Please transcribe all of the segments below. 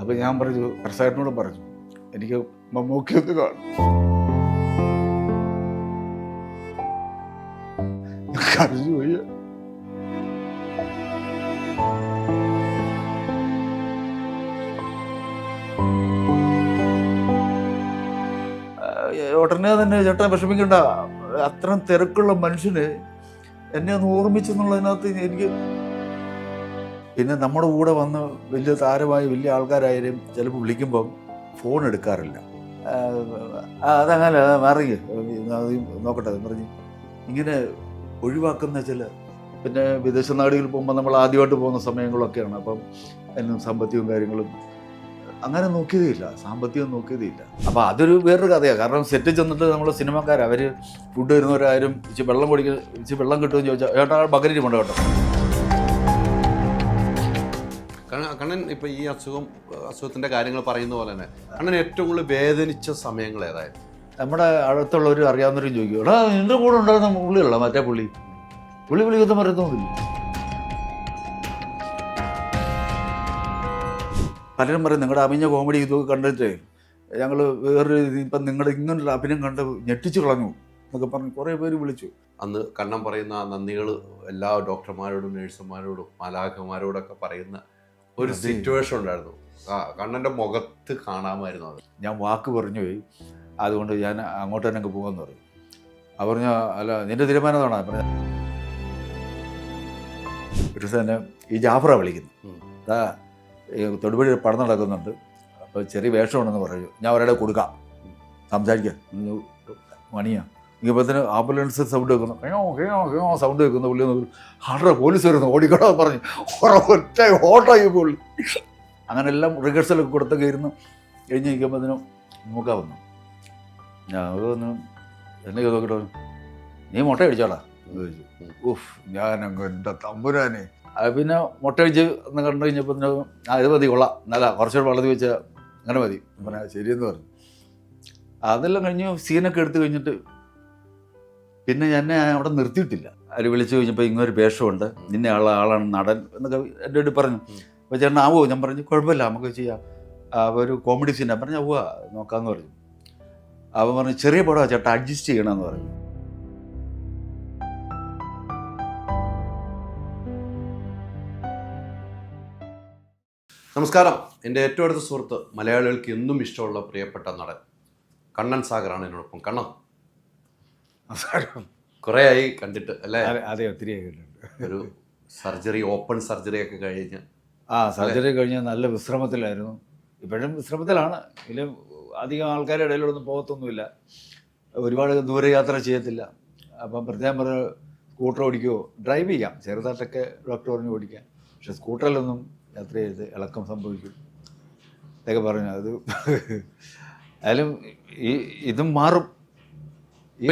അപ്പോൾ ഞാൻ പറഞ്ഞു, പ്രസാദിനോട് പറഞ്ഞു, എനിക്ക് മമ്മൂക്കി ഒന്ന് കാണും. കരഞ്ഞു പോയി. ഉടനെ തന്നെ ചേട്ടൻ വിഷമിക്കണ്ട, അത്രയും തിരക്കുള്ള മനുഷ്യന് എന്നെ ഒന്ന് ഓർമ്മിച്ചെന്നുള്ളതിനകത്ത് എനിക്ക്. പിന്നെ നമ്മുടെ കൂടെ വന്ന് വലിയ താരമായി വലിയ ആൾക്കാരായാലും ചിലപ്പോൾ വിളിക്കുമ്പം ഫോൺ എടുക്കാറില്ല. അതങ്ങനെ മാറി നോക്കട്ടെ എന്ന് പറഞ്ഞ് ഇങ്ങനെ ഒഴിവാക്കുന്ന ചില. പിന്നെ വിദേശ നാടുകളിൽ പോകുമ്പോൾ നമ്മൾ ആദ്യമായിട്ട് പോകുന്ന സമയങ്ങളൊക്കെയാണ്. അപ്പം അതിനും സാമ്പത്തികവും കാര്യങ്ങളും അങ്ങനെ നോക്കിയതേയില്ല, സാമ്പത്തികം നോക്കിയതേയില്ല. അപ്പോൾ അതൊരു വേറൊരു കഥയാണ്. കാരണം സെറ്റിൽ ചെന്നിട്ട് നമ്മൾ സിനിമക്കാർ അവർ ഫുഡ് വരുന്നവരാരും ഇച്ചിരി വെള്ളം കുടിക്കുക, ഇച്ചിരി വെള്ളം കിട്ടുമെന്ന് ചോദിച്ചാൽ ഏട്ടാ ബക്കറ്റ് കൊണ്ട് കേട്ടോ. കണ്ണൻ ഇപ്പം ഈ അസുഖത്തിൻ്റെ കാര്യങ്ങൾ പറയുന്ന പോലെ തന്നെ കണ്ണൻ ഏറ്റവും കൂടുതൽ വേദനിച്ച സമയങ്ങൾ ഏതായിരുന്നു? നമ്മുടെ അടുത്തുള്ളവർ അറിയാവുന്നവരും ചോദിക്കും, എടാ നിൻ്റെ കൂടെ ഉണ്ടായിരുന്ന പുള്ളിയല്ല മറ്റേ പുള്ളി വിളിക്കൊന്നും പറയുന്നൊന്നുമില്ല. പലരും പറയും നിങ്ങളുടെ അഭിനയ കോമഡി ഇതൊക്കെ കണ്ടിട്ട് ഞങ്ങൾ വേറൊരു ഇപ്പം നിങ്ങളുടെ ഇങ്ങനൊരു അഭിനയം കണ്ട് ഞെട്ടിച്ചു കളഞ്ഞു എന്നൊക്കെ പറഞ്ഞ് കുറേ പേര് വിളിച്ചു. അന്ന് കണ്ണൻ പറയുന്ന നന്ദികൾ എല്ലാ ഡോക്ടർമാരോടും നഴ്സുമാരോടും മാലാഖമാരോടൊക്കെ പറയുന്ന ഒരു സിറ്റുവേഷൻ ഉണ്ടായിരുന്നു. കണ്ണൻ്റെ മുഖത്ത് കാണാമായിരുന്നു അത്. ഞാൻ വാക്ക് പറഞ്ഞു പോയി, അതുകൊണ്ട് ഞാൻ അങ്ങോട്ട് തന്നെ പോകാമെന്ന് പറയും. അവർ പറഞ്ഞ അല്ല നിൻ്റെ തീരുമാനമാണ് പറഞ്ഞ. ഒരു ദിവസം തന്നെ ഈ ജാഫറാണ് വിളിക്കുന്നു, തൊടുപുഴ പടം നടക്കുന്നുണ്ട്, അപ്പോൾ ചെറിയ വേഷമുണ്ടെന്ന് പറയൂ, ഞാൻ ഒരാളെ കൊടുക്കാം സംസാരിക്കാൻ. മണിയാണ് ഇങ്ങപ്പത്തിന് ആംബുലൻസ് സൗണ്ട് വെക്കുന്നു, കേട്ടോ സൗണ്ട് വെക്കുന്ന പുള്ളി ഹാർഡർ പോലീസ് വരുന്നു ഓടിക്കടോ പറഞ്ഞ് ഒറ്റ ഓട്ടായി പുള്ളി. അങ്ങനെ എല്ലാം റിഹേഴ്സലൊക്കെ കൊടുത്തൊക്കെ ഇരുന്ന് കഴിഞ്ഞ് നിൽക്കുമ്പോഴത്തേനും നോക്കാൻ വന്നു. ഞാൻ അത് വന്നു എന്നെ നോക്കിട്ടോ, നീ മുട്ട അടിച്ചോളാ ചോദിച്ചു. ഉഫ് ഞാനങ്ങ് എൻ്റെ തമ്പുരാനെ. പിന്നെ മുട്ട അടിച്ച് എന്ന് കണ്ടു കഴിഞ്ഞപ്പോൾ ഇത് മതി കൊള്ളാം, നല്ല കുറച്ചുകൂടെ വളർത്തി വെച്ചാൽ അങ്ങനെ മതി പറഞ്ഞാൽ ശരിയെന്ന് പറഞ്ഞു. അതെല്ലാം കഴിഞ്ഞ് സീനൊക്കെ എടുത്തു കഴിഞ്ഞിട്ട് പിന്നെ എന്നെ അവിടെ നിർത്തിയിട്ടില്ല. അവർ വിളിച്ചു കഴിഞ്ഞപ്പോൾ ഇങ്ങനൊരു വേഷമുണ്ട്, നിന്നെ ആളാണ് നടൻ എന്നൊക്കെ എൻ്റെ അടുത്ത് പറഞ്ഞു. അപ്പോൾ ചേട്ടൻ ആവോ? ഞാൻ പറഞ്ഞു കുഴപ്പമില്ല നമുക്ക് ചെയ്യാം, ഒരു കോമഡി സീനാണ്. പറഞ്ഞാൽ ആവുക നോക്കാമെന്ന് പറഞ്ഞു. അവൻ പറഞ്ഞു ചെറിയ പടമാണ് ചേട്ടാ അഡ്ജസ്റ്റ് ചെയ്യണമെന്ന് പറഞ്ഞു. നമസ്കാരം. എൻ്റെ ഏറ്റവും അടുത്ത സുഹൃത്ത്, മലയാളികൾക്ക് എന്നും ഇഷ്ടമുള്ള പ്രിയപ്പെട്ട നടൻ കണ്ണൻ സാഗറാണ് എന്നോടൊപ്പം. കണ്ണൻ കുറേ ആയി കണ്ടിട്ട് അല്ലേ? അതെ ഒത്തിരി ആയിട്ടുണ്ട്. ഒരു സർജറി, ഓപ്പൺ സർജറി ഒക്കെ കഴിഞ്ഞ് സർജറി കഴിഞ്ഞ് നല്ല വിശ്രമത്തിലായിരുന്നു. ഇപ്പോഴും വിശ്രമത്തിലാണ്. ഇതിലും അധികം ആൾക്കാരുടെ ഇടയിലൊന്നും പോകത്തൊന്നുമില്ല, ഒരുപാട് ദൂരയാത്ര ചെയ്യത്തില്ല. അപ്പം പ്രത്യേകം പറഞ്ഞ സ്കൂട്ടർ ഓടിക്കുമോ, ഡ്രൈവ് ചെയ്യാം ചെറുതായിട്ടൊക്കെ ഡോക്ടർ പറഞ്ഞു ഓടിക്കാം, പക്ഷെ സ്കൂട്ടറിലൊന്നും യാത്ര ചെയ്ത് ഇളക്കം സംഭവിക്കും ഇതൊക്കെ പറഞ്ഞു. അത് അതിലും ഇതും മാറും, ഈ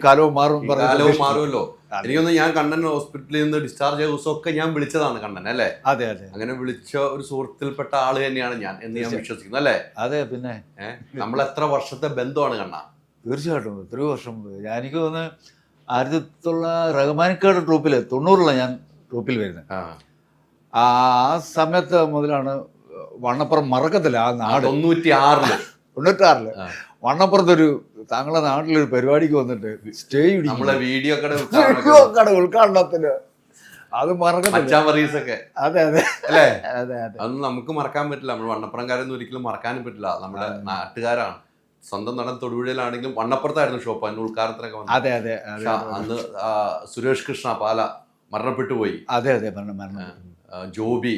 കാലവും മാറും. കാലവും മാറുമല്ലോ. എനിക്കൊന്ന് ഞാൻ കണ്ണൻ ഹോസ്പിറ്റലിൽ നിന്ന് ഡിസ്ചാർജ് ചെയ്ത ദിവസമൊക്കെ ഞാൻ വിളിച്ചതാണ് കണ്ണൻ അല്ലേ? അതെ അതെ, അങ്ങനെ വിളിച്ച ഒരു സുഹൃത്തിൽപ്പെട്ട ആള് തന്നെയാണ് ഞാൻ എന്ന് ഞാൻ വിശ്വസിക്കുന്നു അല്ലേ? അതെ. പിന്നെ നമ്മൾ എത്ര വർഷത്തെ ബന്ധമാണ് കണ്ണ? തീർച്ചയായിട്ടും എത്രയോ വർഷം. എനിക്ക് തോന്നുന്നു 1900 റഹ്മാനിക്കാട് ട്രൂപ്പിൽ 90 ഞാൻ ട്രൂപ്പിൽ വരുന്നത്. ആ സമയത്ത് മുതലാണ് വണ്ണപ്പുറം മറക്കത്തില്ല ആ നാട്. 96 വണ്ണപ്പുറത്തൊരു താങ്കളുടെ നാട്ടിലൊരു പരിപാടിക്ക് വന്നിട്ട് സ്റ്റേ നമ്മളെ വീഡിയോ കട ഉദ്ഘാടനത്തിന് അത് മറക്കത്തില്ല. അതെ അതെ അല്ലേ? അതെ അതെ, അതൊന്നും നമുക്ക് മറക്കാൻ പറ്റില്ല. നമ്മൾ വണ്ണപ്പുറംകാരൊന്നും ഒരിക്കലും മറക്കാനും പറ്റില്ല. നമ്മുടെ നാട്ടുകാരാണ്. സ്വന്തം നടൻ തൊടുപുഴയിലാണെങ്കിലും വണ്ണപ്പുറത്തായിരുന്നു ഷോപ്പ്. അതിന് ഉദ്ഘാടനത്തിനൊക്കെ വന്നു. അതെ അതെ, അന്ന് സുരേഷ് കൃഷ്ണ പാല മരണപ്പെട്ടു പോയി. അതെ അതെ, ജോബി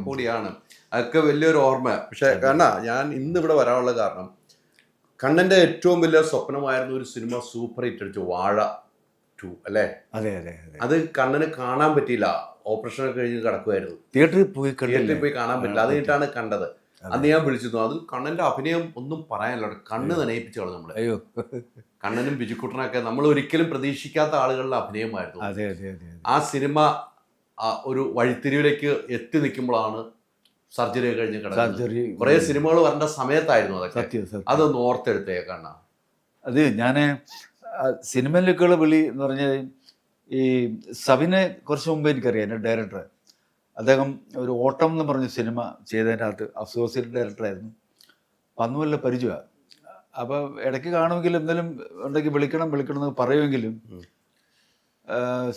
കൂടിയാണ്. അതൊക്കെ വലിയൊരു ഓർമ്മ. പക്ഷെ കാരണം ഞാൻ ഇന്ന് ഇവിടെ വരാനുള്ള കാരണം കണ്ണന്റെ ഏറ്റവും വലിയ സ്വപ്നമായിരുന്നു ഒരു സിനിമ സൂപ്പർ ഹിറ്റ് അടിച്ചു വാഴ 2 അല്ലേ? അതെ അതെ, അത് കണ്ണന് കാണാൻ പറ്റിയില്ല, ഓപ്പറേഷൻ കഴിഞ്ഞ് കിടക്കുമായിരുന്നു. തിയേറ്ററിൽ പോയി കാണാൻ പറ്റില്ല. അത് കഴിഞ്ഞിട്ടാണ് കണ്ടത്. അന്ന് ഞാൻ വിളിച്ചിരുന്നു. അത് കണ്ണന്റെ അഭിനയം ഒന്നും പറയാനില്ല, കണ്ണ് നനയിപ്പിച്ചോളൂ നമ്മള്. അയ്യോ, കണ്ണനും ബിജുക്കുട്ടനൊക്കെ നമ്മൾ ഒരിക്കലും പ്രതീക്ഷിക്കാത്ത ആളുകളുടെ അഭിനയമായിരുന്നു. അതെ അതെ അതെ. ആ സിനിമ ഒരു വഴിത്തിരിവിലേക്ക് എത്തി നിൽക്കുമ്പോഴാണ് സർജറി കഴിഞ്ഞ് കിടക്കുന്നത്. കുറെ സിനിമകൾ വരേണ്ട സമയത്തായിരുന്നു അതൊക്കെ. അതൊന്ന് ഓർത്തെടുത്തേക്കണ്ണ. അത് ഞാൻ സിനിമയിലേക്കുള്ള വിളി എന്ന് പറഞ്ഞാൽ ഈ സവിനെ കുറച്ച് മുമ്പ് എനിക്കറിയാം, എൻ്റെ ഡയറക്ടർ. അദ്ദേഹം ഒരു ഓട്ടം എന്ന് പറഞ്ഞ സിനിമ ചെയ്തതിനകത്ത് അസോസിയേറ്റ് ഡയറക്ടറായിരുന്നു. അപ്പം അന്ന് വല്ല പരിചയമാണ്. അപ്പോൾ ഇടയ്ക്ക് കാണുമെങ്കിലും എന്തെങ്കിലും ഉണ്ടെങ്കിൽ വിളിക്കണം എന്ന് പറയുമെങ്കിലും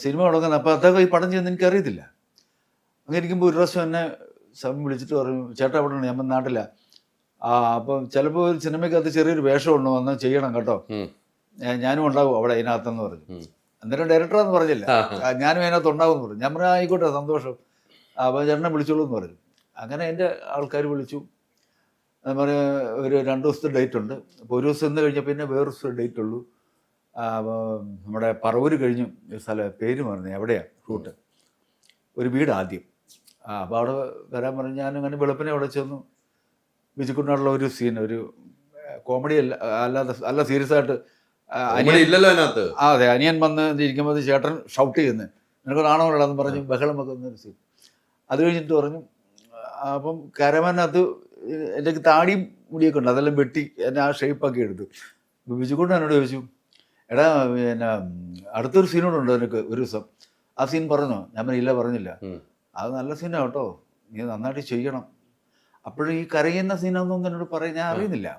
സിനിമ തുടങ്ങുന്നത്. അപ്പോൾ അദ്ദേഹം ഈ പടം ചെയ്യുന്നത് എനിക്കറിയത്തില്ല. അങ്ങനെ ഇരിക്കുമ്പോൾ ഒരു പ്രാവശ്യം എന്നെ സമയം വിളിച്ചിട്ട് പറഞ്ഞു, ചേട്ടാ അവിടെ ഉണ്ട്, ഞാൻ നാട്ടില്ല. അപ്പം ചിലപ്പോൾ ഒരു സിനിമയ്ക്കകത്ത് ചെറിയൊരു വേഷം ഉണ്ടോ, വന്നാൽ ചെയ്യണം കേട്ടോ, ഞാനും ഉണ്ടാവും അവിടെ അതിനകത്തെന്ന് പറഞ്ഞു. അന്നേരം ഡയറക്ടറാന്ന് പറഞ്ഞില്ല, ഞാനും അതിനകത്ത് ഉണ്ടാവും എന്ന് പറഞ്ഞു. ഞാൻ പറഞ്ഞു ആയിക്കോട്ടെ സന്തോഷം, അപ്പോൾ ചേട്ടനെ വിളിച്ചോളൂ എന്ന് പറഞ്ഞു. അങ്ങനെ എൻ്റെ ആൾക്കാർ വിളിച്ചു. ഞാൻ പറഞ്ഞ ഒരു 2 ദിവസത്തെ ഡേറ്റ് ഉണ്ട്. അപ്പോൾ ഒരു ദിവസം ഇന്ന് കഴിഞ്ഞാൽ പിന്നെ വേറൊരു ദിവസം ഡേറ്റ് ഉള്ളൂ. നമ്മുടെ പറവൂർ കഴിഞ്ഞു സ്ഥലം പേര് പറഞ്ഞു എവിടെയാണ് റൂട്ട്, ഒരു വീട് ആദ്യം. അപ്പോൾ അവിടെ വരാൻ പറഞ്ഞു. ഞാനിങ്ങനെ വെളുപ്പിനെ അവിടെ ചെന്നു. ബിജുക്കുട്ടിനുള്ള ഒരു സീൻ, ഒരു കോമഡി അല്ല സീരിയസ് ആയിട്ട്. ഇല്ലല്ലോ അതിനകത്ത്. അതെ, അനിയൻ വന്ന് ഇരിക്കുമ്പോൾ ചേട്ടൻ ഷൗട്ട് ചെയ്യുന്നത്, നിനക്ക് നാണമല്ലാന്ന് പറഞ്ഞ് ബഹളം വെക്കുന്നൊരു സീൻ. അത് കഴിഞ്ഞിട്ട് പറഞ്ഞു, അപ്പം കരമനകത്ത് എൻ്റെ താടിയും മുടിയൊക്കെ ഉണ്ട്, അതെല്ലാം വെട്ടി എന്നെ ആ ഷേപ്പാക്കി എടുത്തു. ബിജുക്കുട്ടൻ എന്നോട് ചോദിച്ചു, എടാ പിന്നെ അടുത്തൊരു സീനോടുണ്ട് നിനക്ക് ഒരു ദിവസം, ആ സീൻ പറഞ്ഞോ? ഞാൻ ഇല്ല പറഞ്ഞില്ല. അത് നല്ല സീനാണ് കേട്ടോ, നീ നന്നായിട്ട് ചെയ്യണം. അപ്പോഴും ഈ കരയുന്ന സീനാണെന്നൊന്നും എന്നോട് പറയും, ഞാൻ അറിയുന്നില്ല.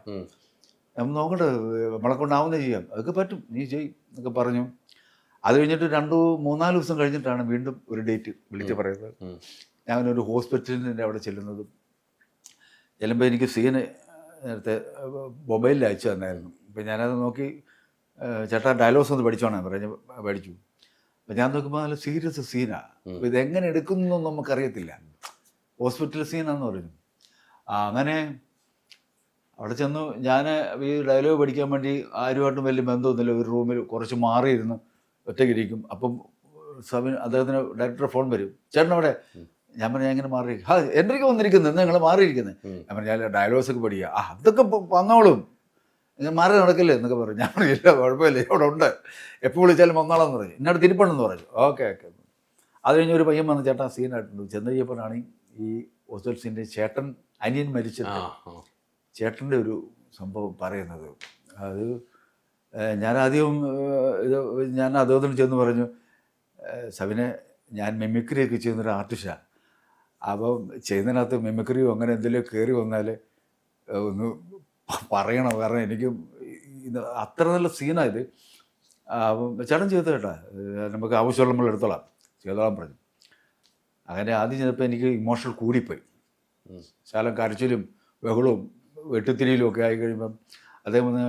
നമ്മൾ നോക്കട്ടെ, നമ്മളെ കൊണ്ടാവുന്നത് ചെയ്യാം, അതൊക്കെ പറ്റും, നീ ചെയ്യും എന്നൊക്കെ പറഞ്ഞു. അത് കഴിഞ്ഞിട്ട് 2-3-4 ദിവസം കഴിഞ്ഞിട്ടാണ് വീണ്ടും ഒരു ഡേറ്റ് വിളിച്ച് പറയുന്നത്. ഞാനൊരു ഹോസ്പിറ്റലിൻ്റെ അവിടെ ചെല്ലുന്നതും. ചെല്ലുമ്പോൾ എനിക്ക് സീന് നേരത്തെ മൊബൈലിൽ അയച്ചു തന്നായിരുന്നു. അപ്പം ഞാനത് നോക്കി, ചേട്ടാ ഡയലോഗ്സ് ഒന്ന് പഠിച്ചോണേ പറഞ്ഞു. പഠിച്ചു. അപ്പം ഞാൻ നോക്കുമ്പോൾ നല്ല സീരിയസ് സീനാണ്. അപ്പോൾ ഇതെങ്ങനെ എടുക്കുന്നൊന്നും നമുക്കറിയത്തില്ല. ഹോസ്പിറ്റൽ സീനാന്ന് പറഞ്ഞു. അങ്ങനെ അവിടെ ചെന്നു. ഞാൻ ഈ ഡയലോഗ് പഠിക്കാൻ വേണ്ടി ആരുമായിട്ടും വലിയ ബന്ധമൊന്നുമില്ല, ഒരു റൂമിൽ കുറച്ച് മാറിയിരുന്നു ഒറ്റയ്ക്കിരിക്കും. അപ്പം അദ്ദേഹത്തിന് ഡയറക്ടർ ഫോൺ വരും, ചേട്ടൻ അവിടെ. ഞാൻ പറഞ്ഞു, ഞാൻ ഇങ്ങനെ മാറി. എന്തൊക്കെ വന്നിരിക്കുന്നത്, നിങ്ങൾ മാറിയിരിക്കുന്നത്. ഞാൻ പറഞ്ഞു, ഞാൻ ഡയലോഗ്സ് ഒക്കെ പഠിക്കുക. അതൊക്കെ വന്നോളും, ഞാൻ മാറി നടക്കില്ലേ എന്നൊക്കെ പറഞ്ഞു. ഞാൻ പറഞ്ഞില്ല, കുഴപ്പമില്ല, ഇവിടെ ഉണ്ട്, എപ്പോൾ വിളിച്ചാലും വന്നോളാന്ന് പറഞ്ഞു. എന്നോട് തിരിപ്പണെന്ന് പറഞ്ഞു. ഓക്കെ. അത് കഴിഞ്ഞ് ഒരു പയ്യൻ വന്ന്, ചേട്ടാ സീനായിട്ടുണ്ട്. ചെന്ന് കഴിഞ്ഞപ്പോഴാണ് ഈ ഓസ്വൽ സീൻ്റെ ചേട്ടൻ അനിയൻ മരിച്ചത്, ചേട്ടൻ്റെ ഒരു സംഭവം പറയുന്നത്. അത് ഞാനാദ്യം ഞാൻ അദ്ദേഹത്തിന് ചെന്ന് പറഞ്ഞു, സവിനെ, ഞാൻ മിമിക്രിയൊക്കെ ചെയ്യുന്നൊരു ആർട്ടിസ്റ്റാണ്. അപ്പം ചെയ്യുന്നതിനകത്ത് മിമിക്രിയോ അങ്ങനെ എന്തെങ്കിലും കയറി വന്നാൽ ഒന്ന് പറയണം, കാരണം എനിക്ക് ഇത് അത്ര നല്ല സീനായത്. അപ്പം ചേട്ടൻ ചെയ്തു കേട്ടാ, നമുക്ക് ആവശ്യമുള്ള നമ്മൾ എടുത്തോളാം, ചെയ്തോളാൻ പറഞ്ഞു. അങ്ങനെ ആദ്യം ചെയ്തപ്പോൾ എനിക്ക് ഇമോഷണൽ കൂടിപ്പോയി. ശാലം കരച്ചിലും ബഹളവും വെട്ടിത്തിരിയിലും ഒക്കെ ആയി കഴിയുമ്പം അദ്ദേഹം വന്ന്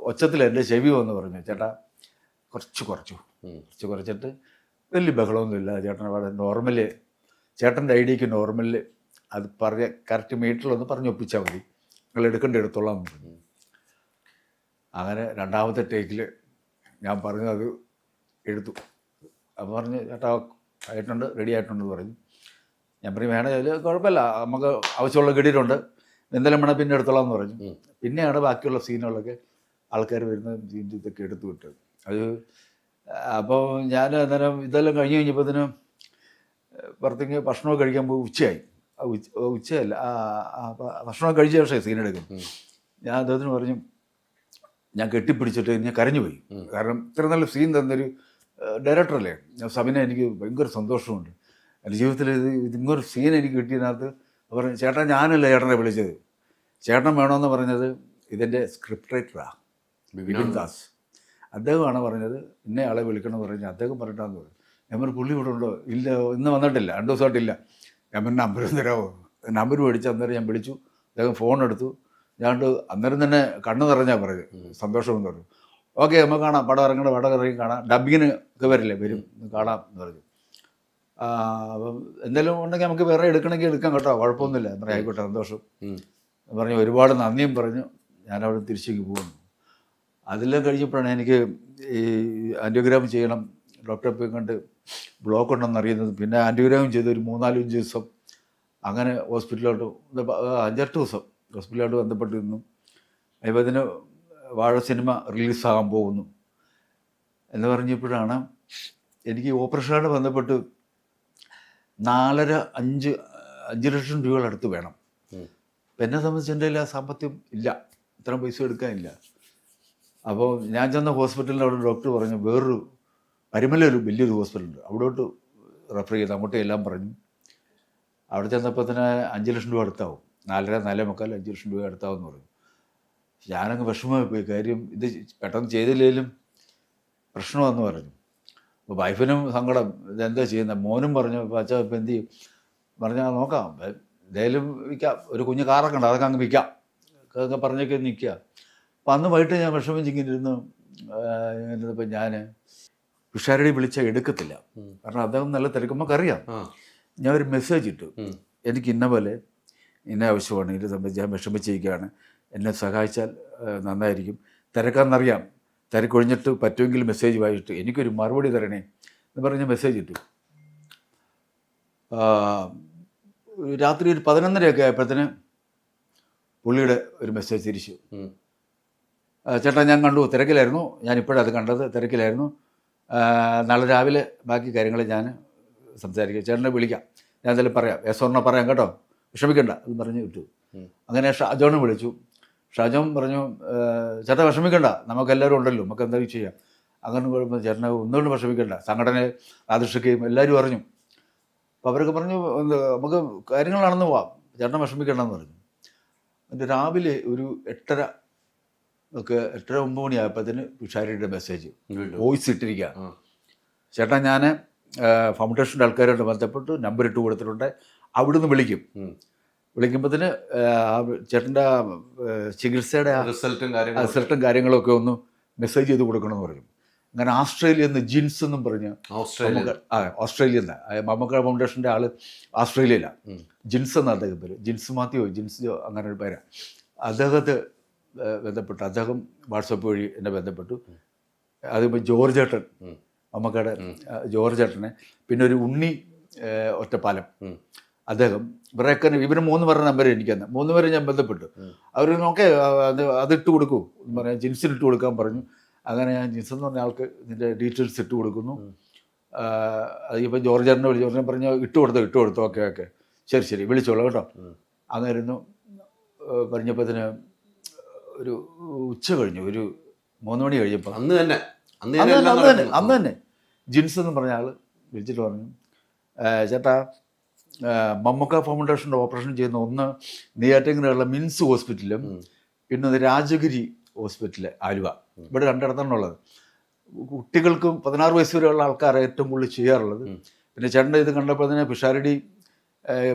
ഒച്ചത്തിൽ എൻ്റെ ചെവി വന്ന് പറഞ്ഞു, ചേട്ടാ കുറച്ചിട്ട് വലിയ ബഹളമൊന്നുമില്ല, ചേട്ടൻ അവിടെ നോർമല്, ചേട്ടൻ്റെ ഐഡിയക്ക് നോർമല് അത് പറഞ്ഞ കറക്റ്റ് മീറ്ററിലൊന്ന് പറഞ്ഞ് ഒപ്പിച്ചാൽ മതി, നിങ്ങൾ എടുത്തോളാം എന്ന് പറഞ്ഞു. അങ്ങനെ 2ാമത്തെ ടേക്കിൽ ഞാൻ പറഞ്ഞു, അത് എടുത്തു. അപ്പോൾ പറഞ്ഞ്, ചേട്ടാ ആയിട്ടുണ്ട്, റെഡി ആയിട്ടുണ്ടെന്ന് പറഞ്ഞു. ഞാൻ പറഞ്ഞു, വേണം, അതിൽ കുഴപ്പമില്ല, നമുക്ക് ആവശ്യമുള്ള കിട്ടിയിട്ടുണ്ട്, എന്തെങ്കിലും വേണം പിന്നെ എടുത്തോളാം എന്ന് പറഞ്ഞു. പിന്നെയാണ് ബാക്കിയുള്ള സീനുകളൊക്കെ ആൾക്കാർ വരുന്ന സീൻ ഇതൊക്കെ എടുത്തു വിട്ടത്. അത് അപ്പോൾ ഞാൻ അന്നേരം ഇതെല്ലാം കഴിഞ്ഞ് കഴിഞ്ഞപ്പോഴത്തേന് പുറത്തേക്ക് ഭക്ഷണമൊക്കെ കഴിക്കാൻ പോയി. ഉച്ചയായി. ഉച്ചയല്ല, ഭക്ഷണമൊക്കെ കഴിച്ച ശേഷം സീൻ എടുക്കും. ഞാൻ അദ്ദേഹത്തിന് പറഞ്ഞു, ഞാൻ കെട്ടിപ്പിടിച്ചിട്ട് ഞാൻ കരഞ്ഞു പോയി. കാരണം ഇത്ര നല്ല സീൻ തന്നൊരു ഡയറക്ടറല്ലേ സബിനെ, എനിക്ക് ഭയങ്കര സന്തോഷമുണ്ട്. എൻ്റെ ജീവിതത്തിൽ ഇങ്ങൊരു സീൻ എനിക്ക് കിട്ടിയതിനകത്ത് പറഞ്ഞു, ചേട്ടാ ഞാനല്ല ചേട്ടനെ വിളിച്ചത്, ചേട്ടൻ വേണമെന്ന് പറഞ്ഞത് ഇതിൻ്റെ സ്ക്രിപ്റ്റ് റൈറ്ററാണ് വിപിൻ ദാസ്, അദ്ദേഹമാണ് പറഞ്ഞത് ഇന്ന ആളെ വിളിക്കണമെന്ന് പറഞ്ഞ് അദ്ദേഹം പറഞ്ഞിട്ടാന്ന് പറഞ്ഞു. ഞാൻ പറഞ്ഞു, പുള്ളി ഇവിടെ ഉണ്ടോ? ഇല്ല, ഇന്ന് വന്നിട്ടില്ല, 2 ദിവസമായിട്ടില്ല. ഞാൻ പറഞ്ഞു, നമ്പർ തരാമോ? നമ്പർ മേടിച്ച് അന്നേരം ഞാൻ വിളിച്ചു. അദ്ദേഹം ഫോൺ എടുത്തു. ഞാൻ അന്നേരം തന്നെ കണ്ണ് നിറഞ്ഞാൽ പറഞ്ഞു, സന്തോഷമെന്ന് പറഞ്ഞു. ഓക്കെ, നമുക്ക് കാണാം, പടം ഇറങ്ങി കാണാം, ഡബിങ്ങിന് ഒക്കെ വരും, കാണാം എന്ന് പറഞ്ഞു. അപ്പം എന്തെങ്കിലും ഉണ്ടെങ്കിൽ നമുക്ക് വേറെ എടുക്കണമെങ്കിൽ എടുക്കാം കേട്ടോ, കുഴപ്പമൊന്നുമില്ല. ഞാൻ പറഞ്ഞു, ആയിക്കോട്ടെ, സന്തോഷം പറഞ്ഞു. ഒരുപാട് നന്ദിയും പറഞ്ഞു. ഞാനവിടെ തിരിച്ചേക്ക് പോകുന്നു. അതെല്ലാം കഴിഞ്ഞപ്പോഴാണ് എനിക്ക് ഈ ആൻറ്റിയോഗ്രാം ചെയ്യണം, ഡോക്ടറെ പോയി കണ്ട് ബ്ലോക്ക് ഉണ്ടെന്ന് അറിയുന്നത്. പിന്നെ ആൻറ്റിയോഗ്രാം ചെയ്ത് ഒരു 3-4 ദിവസം അങ്ങനെ ഹോസ്പിറ്റലിലോട്ട് 5-8 ദിവസം ഹോസ്പിറ്റലിലോട്ട് ബന്ധപ്പെട്ടിരുന്നു. അപ്പോൾ ഇതിന് വാഴ സിനിമ റിലീസാകാൻ പോകുന്നു എന്ന് പറഞ്ഞപ്പോഴാണ് എനിക്ക് ഓപ്പറേഷനോട് ബന്ധപ്പെട്ട് 4.5 ലക്ഷം രൂപകളടുത്ത് വേണം. അപ്പം എന്നെ സംബന്ധിച്ച് എൻ്റെ എല്ലാ സാമ്പത്തികം ഇല്ല, ഇത്രയും പൈസ എടുക്കാനില്ല. അപ്പോൾ ഞാൻ ചെന്ന ഹോസ്പിറ്റലിൽ അവിടെ ഡോക്ടർ പറഞ്ഞു, വേറൊരു പരിമലൊരു വലിയൊരു ഹോസ്പിറ്റലുണ്ട്, അവിടോട്ട് റെഫർ ചെയ്ത് അങ്ങോട്ട് എല്ലാം പറഞ്ഞു. അവിടെ ചെന്നപ്പോൾ തന്നെ 5 ലക്ഷം രൂപ അടുത്താവും, 4.5 5 ലക്ഷം രൂപ അടുത്താവും എന്ന് പറഞ്ഞു. ഞാനങ്ങ് വിഷമമായി പോയി. കാര്യം ഇത് പെട്ടെന്ന് ചെയ്തില്ലെങ്കിലും പ്രശ്നമാണെന്ന് പറഞ്ഞു. അപ്പോൾ വൈഫിനും സങ്കടം, ഇതെന്താ ചെയ്യുന്നത്. മോനും പറഞ്ഞു, അപ്പോൾ അച്ഛാ ഇപ്പം എന്ത് ചെയ്യും പറഞ്ഞാൽ നോക്കാം, എന്തായാലും വിൽക്കാം, ഒരു കുഞ്ഞ് കാറൊക്കെ ഉണ്ട്, അതൊക്കെ അങ്ങ് വിൽക്കാം ഒക്കെ പറഞ്ഞൊക്കെ നിൽക്കുക. അപ്പം അന്ന് വൈകിട്ട് ഞാൻ വിഷമിച്ചിങ്ങനെ ഇരുന്ന് ഇപ്പം ഞാൻ പിഷാരടി വിളിച്ചാൽ എടുക്കത്തില്ല, കാരണം അദ്ദേഹം നല്ല തിരക്കും നമുക്കറിയാം. ഞാൻ ഒരു മെസ്സേജ് ഇട്ടു, എനിക്ക് ഇന്ന പോലെ ഇന്ന ആവശ്യമാണ്, ഇത് സംബന്ധിച്ച് ഞാൻ വിഷമിച്ചിരിക്കുകയാണ്, എന്നെ സഹായിച്ചാൽ നന്നായിരിക്കും, തിരക്കാന്നറിയാം, തിരക്കൊഴിഞ്ഞിട്ട് പറ്റുമെങ്കിൽ മെസ്സേജ് വായിച്ചിട്ട് എനിക്കൊരു മറുപടി തരണേ എന്ന് പറഞ്ഞ് മെസ്സേജ് ഇട്ടു. രാത്രി ഒരു 11:30 ആയപ്പോഴത്തേന് പുള്ളിയുടെ ഒരു മെസ്സേജ് തിരിച്ചു. ചേട്ടാ ഞാൻ കണ്ടു, തിരക്കിലായിരുന്നു, ഞാനിപ്പോഴത് കണ്ടത്, തിരക്കിലായിരുന്നു, നാളെ രാവിലെ ബാക്കി കാര്യങ്ങൾ ഞാൻ സംസാരിക്കാം, ചേട്ടനെ വിളിക്കാം, ഞാൻ എന്തായാലും പറയാം, യെസ് പറയാം കേട്ടോ, വിഷമിക്കണ്ട എന്ന് പറഞ്ഞ് വിട്ടു. അങ്ങനെ ഷാജോനെ വിളിച്ചു. ഷാജോൻ പറഞ്ഞു, ചേട്ടാ വിഷമിക്കണ്ട, നമുക്കെല്ലാവരും ഉണ്ടല്ലോ, നമുക്ക് എന്തായാലും ചെയ്യാം, അങ്ങനെ കുഴപ്പം ചേട്ടനെ ഒന്നുകൊണ്ട് വിഷമിക്കണ്ട, സംഘടന ആദർശിക്കുകയും എല്ലാവരും അറിഞ്ഞു. അപ്പോൾ അവരൊക്കെ പറഞ്ഞു നമുക്ക് കാര്യങ്ങൾ നടന്നു പോവാം, ചേട്ടനെ വിഷമിക്കണ്ടെന്ന് പറഞ്ഞു. എന്നിട്ട് രാവിലെ ഒരു 8:30 ഒക്കെ 8:30 9 മണിയായപ്പോഴത്തേന് പിഷാരിയുടെ മെസ്സേജ് വോയിസ് ഇട്ടിരിക്കുക. ചേട്ടാ ഞാൻ ഫൗണ്ടേഷൻ്റെ ആൾക്കാരോട് ബന്ധപ്പെട്ട് നമ്പർ ഇട്ട് കൊടുത്തിട്ടുണ്ട്, അവിടുന്ന് വിളിക്കുമ്പോഴത്തേന് ചേട്ടൻ്റെ ചികിത്സയുടെ റിസൾട്ടും കാര്യങ്ങളൊക്കെ ഒന്ന് മെസ്സേജ് ചെയ്ത് കൊടുക്കണമെന്ന് പറഞ്ഞു. അങ്ങനെ ഓസ്ട്രേലിയയിൽ നിന്ന് ജിൻസ് എന്നും പറഞ്ഞ്, ഓസ്ട്രേലിയയിൽ നിന്ന് മമ്മൂക്ക ഫൗണ്ടേഷൻ്റെ ആൾ ഓസ്ട്രേലിയയിലാണ്, ജിൻസ് എന്ന അദ്ദേഹം പേര്, ജിൻസ് മാത്യോ ജിൻസ് അങ്ങനെ ഒരു പേരാണ്. അദ്ദേഹത്തെ ബന്ധപ്പെട്ടു, അദ്ദേഹം വാട്സപ്പ് വഴി എന്നെ ബന്ധപ്പെട്ടു. അതിപ്പോൾ ജോർജ് ഏട്ടൻ, മമ്മൂക്കയുടെ ജോർജ് ഏട്ടനെ, പിന്നെ ഒരു ഉണ്ണി ഒറ്റപ്പാലം, അദ്ദേഹം, ഇവരൊക്കെ ഇവർ 3 പേരുടെ നമ്പർ എനിക്ക് തന്നെ, 3 പേരെ ഞാൻ ബന്ധപ്പെട്ടു. അവർ നോക്കേ അതിട്ട് കൊടുക്കൂ എന്ന് പറഞ്ഞാൽ ജിൻസിന് ഇട്ട് കൊടുക്കാൻ പറഞ്ഞു. അങ്ങനെ ഞാൻ ജിൻസ് എന്ന് പറഞ്ഞ ആൾക്ക് ഇതിൻ്റെ ഡീറ്റെയിൽസ് ഇട്ട് കൊടുക്കുന്നു. അതിപ്പോൾ ജോർജ് ഏട്ടനെ വിളിച്ചു, ജോർജ് പറഞ്ഞു ഇട്ട് കൊടുത്തു ഓക്കെ ശരി വിളിച്ചോളൂ കേട്ടോ. അന്നായിരുന്നു പറഞ്ഞപ്പോഴത്തേന് ഒരു ഉച്ച കഴിഞ്ഞു, ഒരു 3 മണി കഴിഞ്ഞപ്പോൾ അന്ന് തന്നെ ജിൻസ് എന്ന് പറഞ്ഞ ആൾ വിളിച്ചിട്ട് പറഞ്ഞു, ചേട്ടാ മമ്മൂക്ക ഫൗണ്ടേഷൻ്റെ ഓപ്പറേഷൻ ചെയ്യുന്ന ഒന്ന് നെയ്യാറ്റിൻകരയുള്ള മിൻസ് ഹോസ്പിറ്റലും പിന്നെ ഒന്ന് രാജഗിരി ഹോസ്പിറ്റല് ആലുവ, ഇവിടെ 2 ഇടത്താണുള്ളത്. കുട്ടികൾക്കും 16 വയസ്സ് വരെയുള്ള ആൾക്കാരെ ഏറ്റവും കൂടുതൽ ചെയ്യാറുള്ളത്. പിന്നെ ചേട്ടൻ്റെ ഇത് കണ്ടപ്പോൾ തന്നെ പിഷാരടി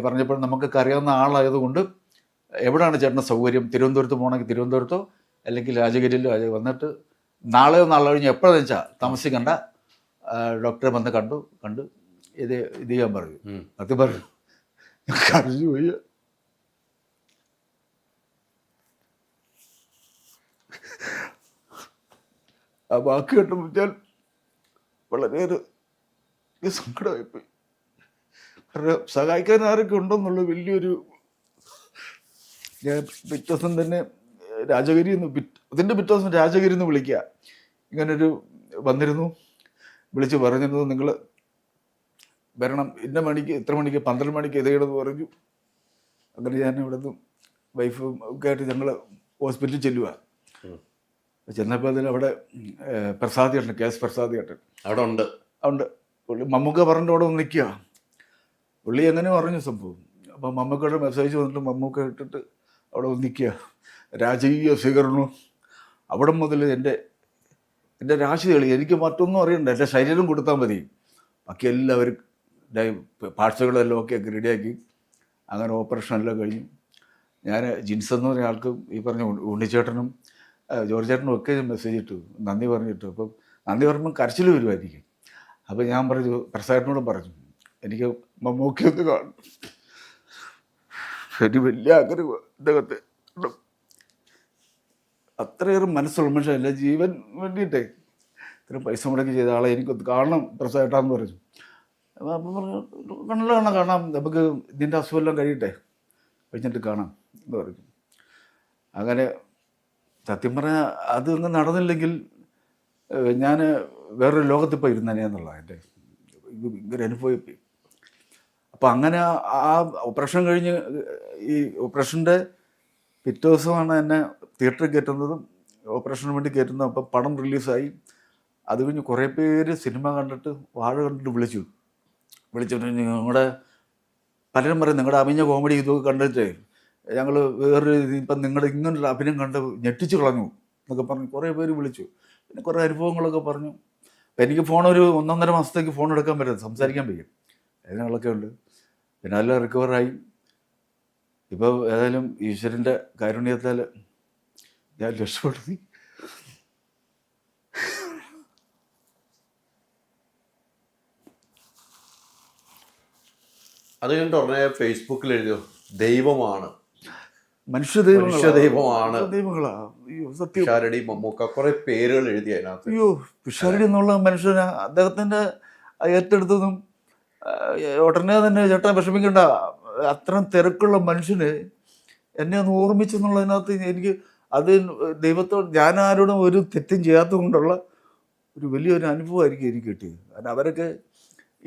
പറഞ്ഞപ്പോൾ നമുക്കൊക്കെ അറിയാവുന്ന ആളായതുകൊണ്ട് എവിടെയാണ് ചേട്ടൻ്റെ സൗകര്യം, തിരുവനന്തപുരത്ത് പോകണമെങ്കിൽ തിരുവനന്തപുരത്തോ അല്ലെങ്കിൽ രാജഗിരിയിലോ വന്നിട്ട് നാളെയോ നാളെ കഴിഞ്ഞ് എപ്പോഴാന്ന് വെച്ചാൽ താമസിക്കണ്ട, ഡോക്ടറെ വന്ന് കണ്ട് ഇത് ചെയ്യാൻ പറഞ്ഞു. അത് പറഞ്ഞു കരഞ്ഞു പോയി. ആ വാക്ക് കേട്ടപ്പോൾ ഞാൻ വളരെയേറെ സങ്കടമായിപ്പോയി. കാരണം സഹായിക്കാൻ ആരൊക്കെ ഉണ്ടെന്നുള്ള വലിയൊരു, ഞാൻ പിറ്റേ ദിവസം തന്നെ രാജഗിരി അതിൻ്റെ പിറ്റേ ദിവസം രാജഗിരി എന്ന് വിളിക്കുക, ഇങ്ങനൊരു വന്നിരുന്നു, വിളിച്ച് പറഞ്ഞിരുന്നു നിങ്ങൾ വരണം, ഇന്ന മണിക്ക് ഇത്ര മണിക്ക് 12 മണിക്ക് എഴുതണമെന്ന് പറഞ്ഞു. അങ്ങനെ ഞാൻ ഇവിടെ നിന്ന് വൈഫും ഒക്കെ ആയിട്ട് ഞങ്ങൾ ഹോസ്പിറ്റലിൽ ചെല്ലുക. ചെന്നപ്പോൾ അതിൽ അവിടെ പ്രസാദ് ചേട്ടൻ, KS പ്രസാദ് ചേട്ടൻ അവിടെ ഉണ്ട്. പുള്ളി മമ്മൂക്ക പറഞ്ഞിട്ട് അവിടെ നിൽക്കുക. പുള്ളി എങ്ങനെ പറഞ്ഞു സംഭവം. അപ്പം മമ്മൂക്കയുടെ മെസ്സേജ് വന്നിട്ട് മമ്മൂക്ക ഇട്ടിട്ട് അവിടെ നിൽക്കുക, രാജകീയ സ്വീകരണം. അവിടെ മുതൽ എൻ്റെ രാശി തെളി, എനിക്ക് മറ്റൊന്നും അറിയണ്ട, എൻ്റെ ശരീരം കൊടുത്താൽ മതി, ബാക്കി എല്ലാവരും പാർട്സുകളെല്ലാം ഒക്കെ റെഡിയാക്കി. അങ്ങനെ ഓപ്പറേഷൻ എല്ലാം കഴിഞ്ഞു. ഞാൻ ജിൻസ് എന്ന് പറഞ്ഞ ആൾക്ക് ഈ പറഞ്ഞ ഉണ്ണിച്ചേട്ടനും ജോർജ് ചേട്ടനും ഒക്കെ മെസ്സേജ് ഇട്ടു, നന്ദി പറഞ്ഞിട്ടു. അപ്പം നന്ദി പറയുമ്പോൾ കരച്ചിൽ വരുമായിരിക്കും. അപ്പോൾ ഞാൻ പറഞ്ഞു, പ്രസാദിനോടും പറഞ്ഞു, എനിക്ക് മമ്മൂക്കി ഒന്ന് കാണും, ശരി വലിയ ആഗ്രഹം അദ്ദേഹത്തെ. അത്രയേറെ മനസ്സുള്ള മനുഷ്യൻ, എൻ്റെ ജീവൻ വേണ്ടിയിട്ടേ ഇത്രയും പൈസ മുടക്കി ചെയ്ത ആളെ എനിക്കൊന്ന് കാണണം പ്രസാദേട്ടാന്ന് പറഞ്ഞു. അപ്പം പറഞ്ഞു കാണാം, നമുക്ക് ഇതിൻ്റെ അസുഖമെല്ലാം കഴിയട്ടെ, കഴിഞ്ഞിട്ട് കാണാം എന്ന് പറഞ്ഞു. അങ്ങനെ സത്യം പറഞ്ഞാൽ അതൊന്നും നടന്നില്ലെങ്കിൽ ഞാൻ വേറൊരു ലോകത്തിപ്പോൾ ഇരുന്നേ എന്നുള്ളതാണ് എൻ്റെ ഭയങ്കര അനുഭവം. അപ്പം അങ്ങനെ ആ ഓപ്പറേഷൻ കഴിഞ്ഞ് ഈ ഓപ്പറേഷൻ്റെ പിറ്റേ ദിവസമാണ് എന്നെ തിയേറ്ററിൽ കയറ്റുന്നതും ഓപ്പറേഷന് വേണ്ടി കയറ്റുന്നതും. അപ്പം പടം റിലീസായി. അത് കഴിഞ്ഞ് കുറേ പേര് സിനിമ കണ്ടിട്ട് വാഴ കണ്ടിട്ട് വിളിച്ചിട്ട് ഞങ്ങളുടെ പലരും പറയും നിങ്ങളുടെ അഭിനയ കോമഡി ഇതൊക്കെ കണ്ടിട്ട് ഞങ്ങൾ വേറൊരു ഇപ്പം നിങ്ങളുടെ ഇങ്ങനൊരു അഭിനയം കണ്ട് ഞെട്ടിച്ച് കളഞ്ഞു എന്നൊക്കെ പറഞ്ഞ് കുറേ പേര് വിളിച്ചു. പിന്നെ കുറേ അനുഭവങ്ങളൊക്കെ പറഞ്ഞു. അപ്പം എനിക്ക് ഫോൺ ഒരു 1.5 മാസത്തേക്ക് ഫോൺ എടുക്കാൻ പറ്റും, സംസാരിക്കാൻ പറ്റും, അതിനുള്ളൊക്കെ ഉണ്ട്. പിന്നെ എല്ലാം റിക്കവറായി. ഇപ്പോൾ ഏതായാലും ഈശ്വരൻ്റെ കാരുണ്യത്താൽ ഞാൻ രക്ഷപ്പെടുത്തി. അത് കഴിഞ്ഞിട്ട് ഉടനെ ഫേസ്ബുക്കിൽ എഴുതിയോ ദൈവമാണ്, മനുഷ്യദൈവമാണ്. അയ്യോ സത്യം. പിഷാരടി, മമ്മൂക്ക, കുറെ പേരുകൾ എഴുതി അതിനകത്ത്. അയ്യോ പിഷാരടി എന്നുള്ള മനുഷ്യന് അദ്ദേഹത്തിൻ്റെ ഏറ്റെടുത്തതും ഉടനെ തന്നെ ചേട്ടാ വിഷമിക്കണ്ട, അത്രയും തിരക്കുള്ള മനുഷ്യന് എന്നെ ഒന്ന് ഓർമ്മിച്ചെന്നുള്ളതിനകത്ത് എനിക്ക് അത് ദൈവത്തോട് ഞാൻ ആരോടും ഒരു തെറ്റും ചെയ്യാത്തത് കൊണ്ടുള്ള ഒരു വലിയൊരു അനുഭവമായിരിക്കും എനിക്ക് കിട്ടിയത്. കാരണം അവരൊക്കെ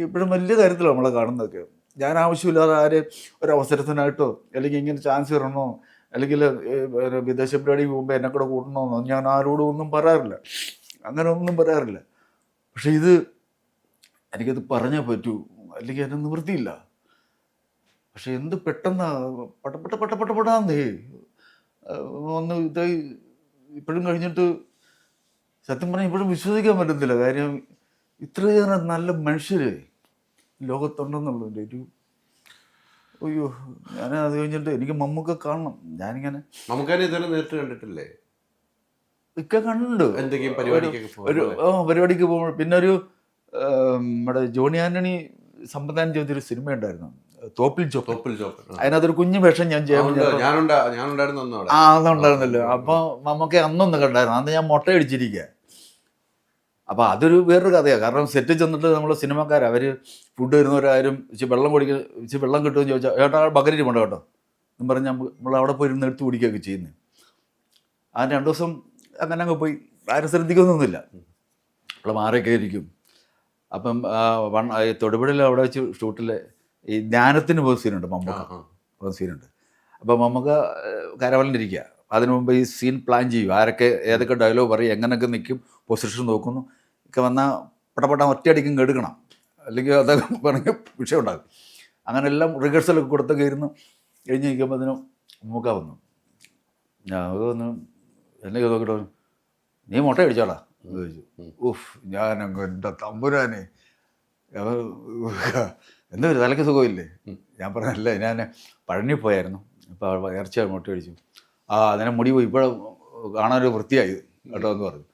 ഇപ്പോഴും വലിയ കാര്യത്തിലാണ് നമ്മളെ കാണുന്നതൊക്കെ. ഞാൻ ആവശ്യമില്ലാതെ ആരെയും ഒരവസരത്തിനായിട്ടോ അല്ലെങ്കിൽ ഇങ്ങനെ ചാൻസ് തരണോ അല്ലെങ്കിൽ വിദേശ പരിപാടിക്ക് പോകുമ്പോൾ എന്നെ കൂടെ കൂട്ടണമെന്നോ ഞാൻ ആരോടും ഒന്നും പറയാറില്ല, അങ്ങനെ ഒന്നും പറയാറില്ല. പക്ഷെ ഇത് എനിക്കത് പറഞ്ഞേ പറ്റൂ, അല്ലെങ്കിൽ എന്നെ നിവൃത്തിയില്ല. പക്ഷെ എന്ത് പെട്ടെന്ന് പെട്ടപ്പെടാന്നേ ഒന്ന് ഇത് ഇപ്പോഴും കഴിഞ്ഞിട്ട് സത്യം പറഞ്ഞാൽ ഇപ്പോഴും വിശ്വസിക്കാൻ പറ്റത്തില്ല. കാര്യം ഇത്രയേറെ നല്ല മനുഷ്യർ ലോകത്തുണ്ടെന്നുള്ളതിൻ്റെ ഒരു അയ്യോ. ഞാൻ അത് കഴിഞ്ഞിട്ട് എനിക്ക് മമ്മൂക്ക കാണണം. ഞാനിങ്ങനെ നമുക്കതിനെ ഇതുവരെ നേരിട്ട് കണ്ടിട്ടില്ലേ? ഒക്കെ കണ്ടുണ്ട് എന്തെങ്കിലും പരിപാടിക്ക് പോകുമ്പോൾ. പിന്നെ ഒരു നമ്മുടെ ജോണി ആന്റണി സംവിധാനം ചെയ്തൊരു സിനിമ ഉണ്ടായിരുന്നു, തോപ്പിൽ ചോപ്പ്. അതിനകത്തൊരു കുഞ്ഞു വേഷം ഞാൻ അന്നുണ്ടായിരുന്നല്ലോ. അപ്പോൾ നമുക്ക് അന്നൊന്ന് കണ്ടായിരുന്നു. അന്ന് ഞാൻ മുട്ട അടിച്ചിരിക്കുക. അപ്പോൾ അതൊരു വേറൊരു കഥയാണ്. കാരണം സെറ്റിൽ ചെന്നിട്ട് നമ്മൾ സിനിമക്കാർ അവർ ഫുഡ് വരുന്നവരാരും ഇച്ചിരി വെള്ളം കുടിക്കുക, ഇച്ചിരി വെള്ളം കിട്ടുമെന്ന് ചോദിച്ചാൽ ഏട്ടാ ബക്കറ്റ് പോകണ്ട കേട്ടോ എന്ന് പറഞ്ഞാൽ നമ്മൾ അവിടെ പോയി ഇരുന്ന് എടുത്ത് കുടിക്കുകയൊക്കെ ചെയ്യുന്നത്. ആ 2 ദിവസം അങ്ങനെ അങ്ങ് പോയി, ആരും ശ്രദ്ധിക്കുന്നൊന്നുമില്ല, നമ്മൾ മാറിയൊക്കെ ഇരിക്കും. അപ്പം ഈ തൊടുപുഴയിൽ അവിടെ വെച്ച് ഷൂട്ടിലെ ഈ ജ്ഞാനത്തിന് പോകുന്ന സീനുണ്ട്, മമ്മൂക്ക പോകുന്ന സീനുണ്ട്. അപ്പോൾ മമ്മൂക്ക കരവലിനിരിക്കുക. അതിനു മുമ്പ് ഈ സീൻ പ്ലാൻ ചെയ്യും, ആരൊക്കെ ഏതൊക്കെ ഡയലോഗ് പറയും, എങ്ങനെയൊക്കെ നിൽക്കും, പൊസിഷൻ നോക്കുന്നു ഒക്കെ വന്നാൽ പടപെട്ട ഒറ്റയടിക്കും എടുക്കണം, അല്ലെങ്കിൽ അതൊക്കെ പറഞ്ഞ് വിഷയം ഉണ്ടാകും. അങ്ങനെ എല്ലാം റിഹേഴ്സലൊക്കെ കൊടുത്തൊക്കെ ഇരുന്ന് കഴിഞ്ഞ് നിൽക്കുമ്പോൾ അതിന് മമ്മൂക്ക വന്നു. ഞാൻ വന്നു എന്നെ നോക്കിയിട്ട് നീ മുട്ട അടിച്ചോടാ എന്ന് ചോദിച്ചു. ഉഫ്, ഞാനങ്ങ് എൻ്റെ തമ്പുരാനെ എന്താ ഒരു തലയ്ക്ക് സുഖമില്ലേ? ഞാൻ പറഞ്ഞല്ലേ ഞാൻ പഴനി പോയായിരുന്നു, അപ്പോൾ ഇറച്ചിയായി മുട്ട അടിച്ചു. അതിനെ മുടി പോയി ഇപ്പോൾ കാണാനൊരു വൃത്തിയായി കേട്ടോ എന്ന് പറഞ്ഞു.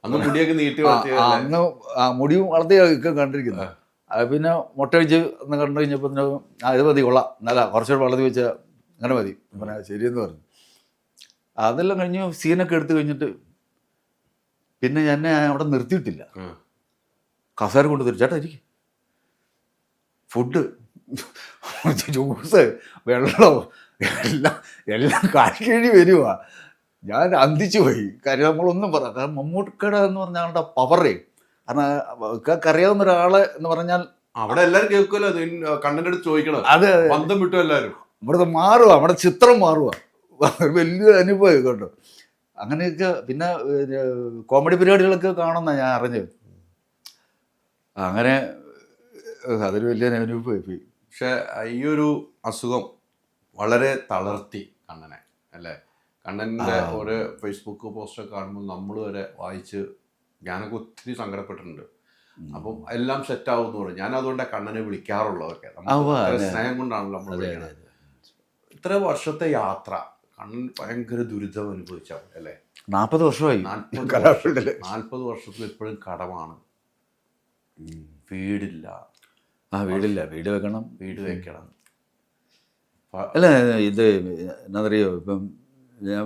അന്ന് മുടിയൊക്കെ നീട്ടി അന്ന് മുടിയും വളർത്തിയൊക്കെ കണ്ടിരിക്കുന്നത്. പിന്നെ മുട്ട അടിച്ച് ഒന്ന് കണ്ടു കഴിഞ്ഞപ്പോൾ ഇത് മതി, കൊള്ളാം, നല്ല കുറച്ചുകൂടെ വളർത്തി വെച്ചാൽ അങ്ങനെ മതി പറഞ്ഞാൽ ശരിയെന്ന് പറഞ്ഞു. അതെല്ലാം കഴിഞ്ഞ് സീനൊക്കെ എടുത്തു കഴിഞ്ഞിട്ട് പിന്നെ എന്നെ അവിടെ നിർത്തിയിട്ടില്ല. കസേര കൊണ്ട് തരും, ചേട്ടാ ഇരിക്കും, ഫുഡ്, ജ്യൂസ്, വെള്ളം എല്ലാം കഴിക്കഴി വരുവാ. ഞാൻ അന്തിച്ചു പോയി. കാര്യം നമ്മളൊന്നും പറയാം. കാരണം മമ്മൂക്കയുടെ എന്ന് പറഞ്ഞാൽ ആളുടെ പവറേ, കാരണം അറിയാവുന്ന ഒരാള് എന്ന് പറഞ്ഞാൽ അവിടെ എല്ലാവരും കേൾക്കുമല്ലോ, കണ്ണൻ്റെ അടുത്ത് ചോദിക്കണം, അത് ബന്ധം വിട്ടു എല്ലാവരും ഇവിടുത്തെ മാറുക, നമ്മുടെ ചിത്രം മാറുക. വലിയൊരു അനുഭവം കേട്ടോ. അങ്ങനെയൊക്കെ പിന്നെ കോമഡി പരിപാടികളൊക്കെ കാണുന്ന ഞാൻ അറിഞ്ഞത്. അങ്ങനെ അതൊരു വലിയ അനുഭവമായി പോയി. പക്ഷെ ഈ ഒരു അസുഖം വളരെ തളർത്തി കണ്ണനെ അല്ലേ? കണ്ണൻ്റെ ഒരു ഫേസ്ബുക്ക് പോസ്റ്റൊക്കെ കാണുമ്പോൾ നമ്മൾ വരെ വായിച്ച് ഞാനൊക്കെ ഒത്തിരി സങ്കടപ്പെട്ടിട്ടുണ്ട്. അപ്പം എല്ലാം സെറ്റാവും എന്ന് പറയും. ഞാൻ അതുകൊണ്ടാണ് കണ്ണനെ വിളിക്കാറുള്ളതൊക്കെ. സ്നേഹം കൊണ്ടാണല്ലോ നമ്മൾ വിളിക്കുന്നത്. ഇത്ര വർഷത്തെ യാത്ര കണ്ണൻ ഭയങ്കര ദുരിതം അനുഭവിച്ച അല്ലേ? 40 വർഷമായി. 40 വർഷത്തിൽ ഇപ്പോഴും കടമാണ്, വീടില്ല. വീടില്ല, വീട് വെക്കണം, വീട് വെക്കണം. അല്ല ഇത് എന്നറിയോ, ഇപ്പം ഞാൻ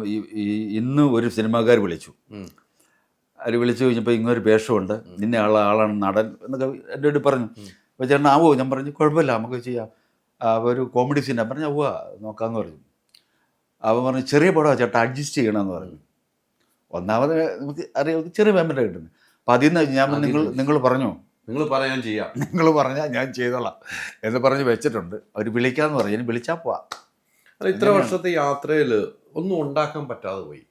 ഇന്ന് ഒരു സിനിമാക്കാർ വിളിച്ചു. അവർ വിളിച്ചു കഴിഞ്ഞപ്പോൾ ഇങ്ങനൊരു വേഷമുണ്ട്, നിന്നെ ആളാണ് നടൻ എന്നൊക്കെ എൻ്റെ അടുത്ത് പറഞ്ഞു. അപ്പോൾ ചേട്ടൻ ആവോ? ഞാൻ പറഞ്ഞു കുഴപ്പമില്ല, നമുക്ക് ചെയ്യാം, ഒരു കോമഡി സീനാണ്. പറഞ്ഞു ആവുക നോക്കാമെന്ന് പറഞ്ഞു. അവൻ പറഞ്ഞു ചെറിയ പടമാണ് ചേട്ടാ, അഡ്ജസ്റ്റ് ചെയ്യണമെന്ന് പറഞ്ഞു. ഒന്നാമത് നമുക്ക് അറിയാം ചെറിയ പേയ്മെൻറ്റാണ് കിട്ടുന്നത്. അപ്പോൾ അതിൽ നിന്ന് ഞാൻ നിങ്ങൾ പറഞ്ഞോ, നിങ്ങൾ പറയാൻ ചെയ്യാം, നിങ്ങൾ പറഞ്ഞാൽ ഞാൻ ചെയ്തോളാം എന്ന് പറഞ്ഞ് വെച്ചിട്ടുണ്ട്. അവർ വിളിക്കാമെന്ന് പറഞ്ഞു. ഇനി വിളിച്ചാൽ പോവാം. ഇത്ര വർഷത്തെ യാത്രയിൽ ഒന്നും ഉണ്ടാക്കാൻ പറ്റാതെ പോയി.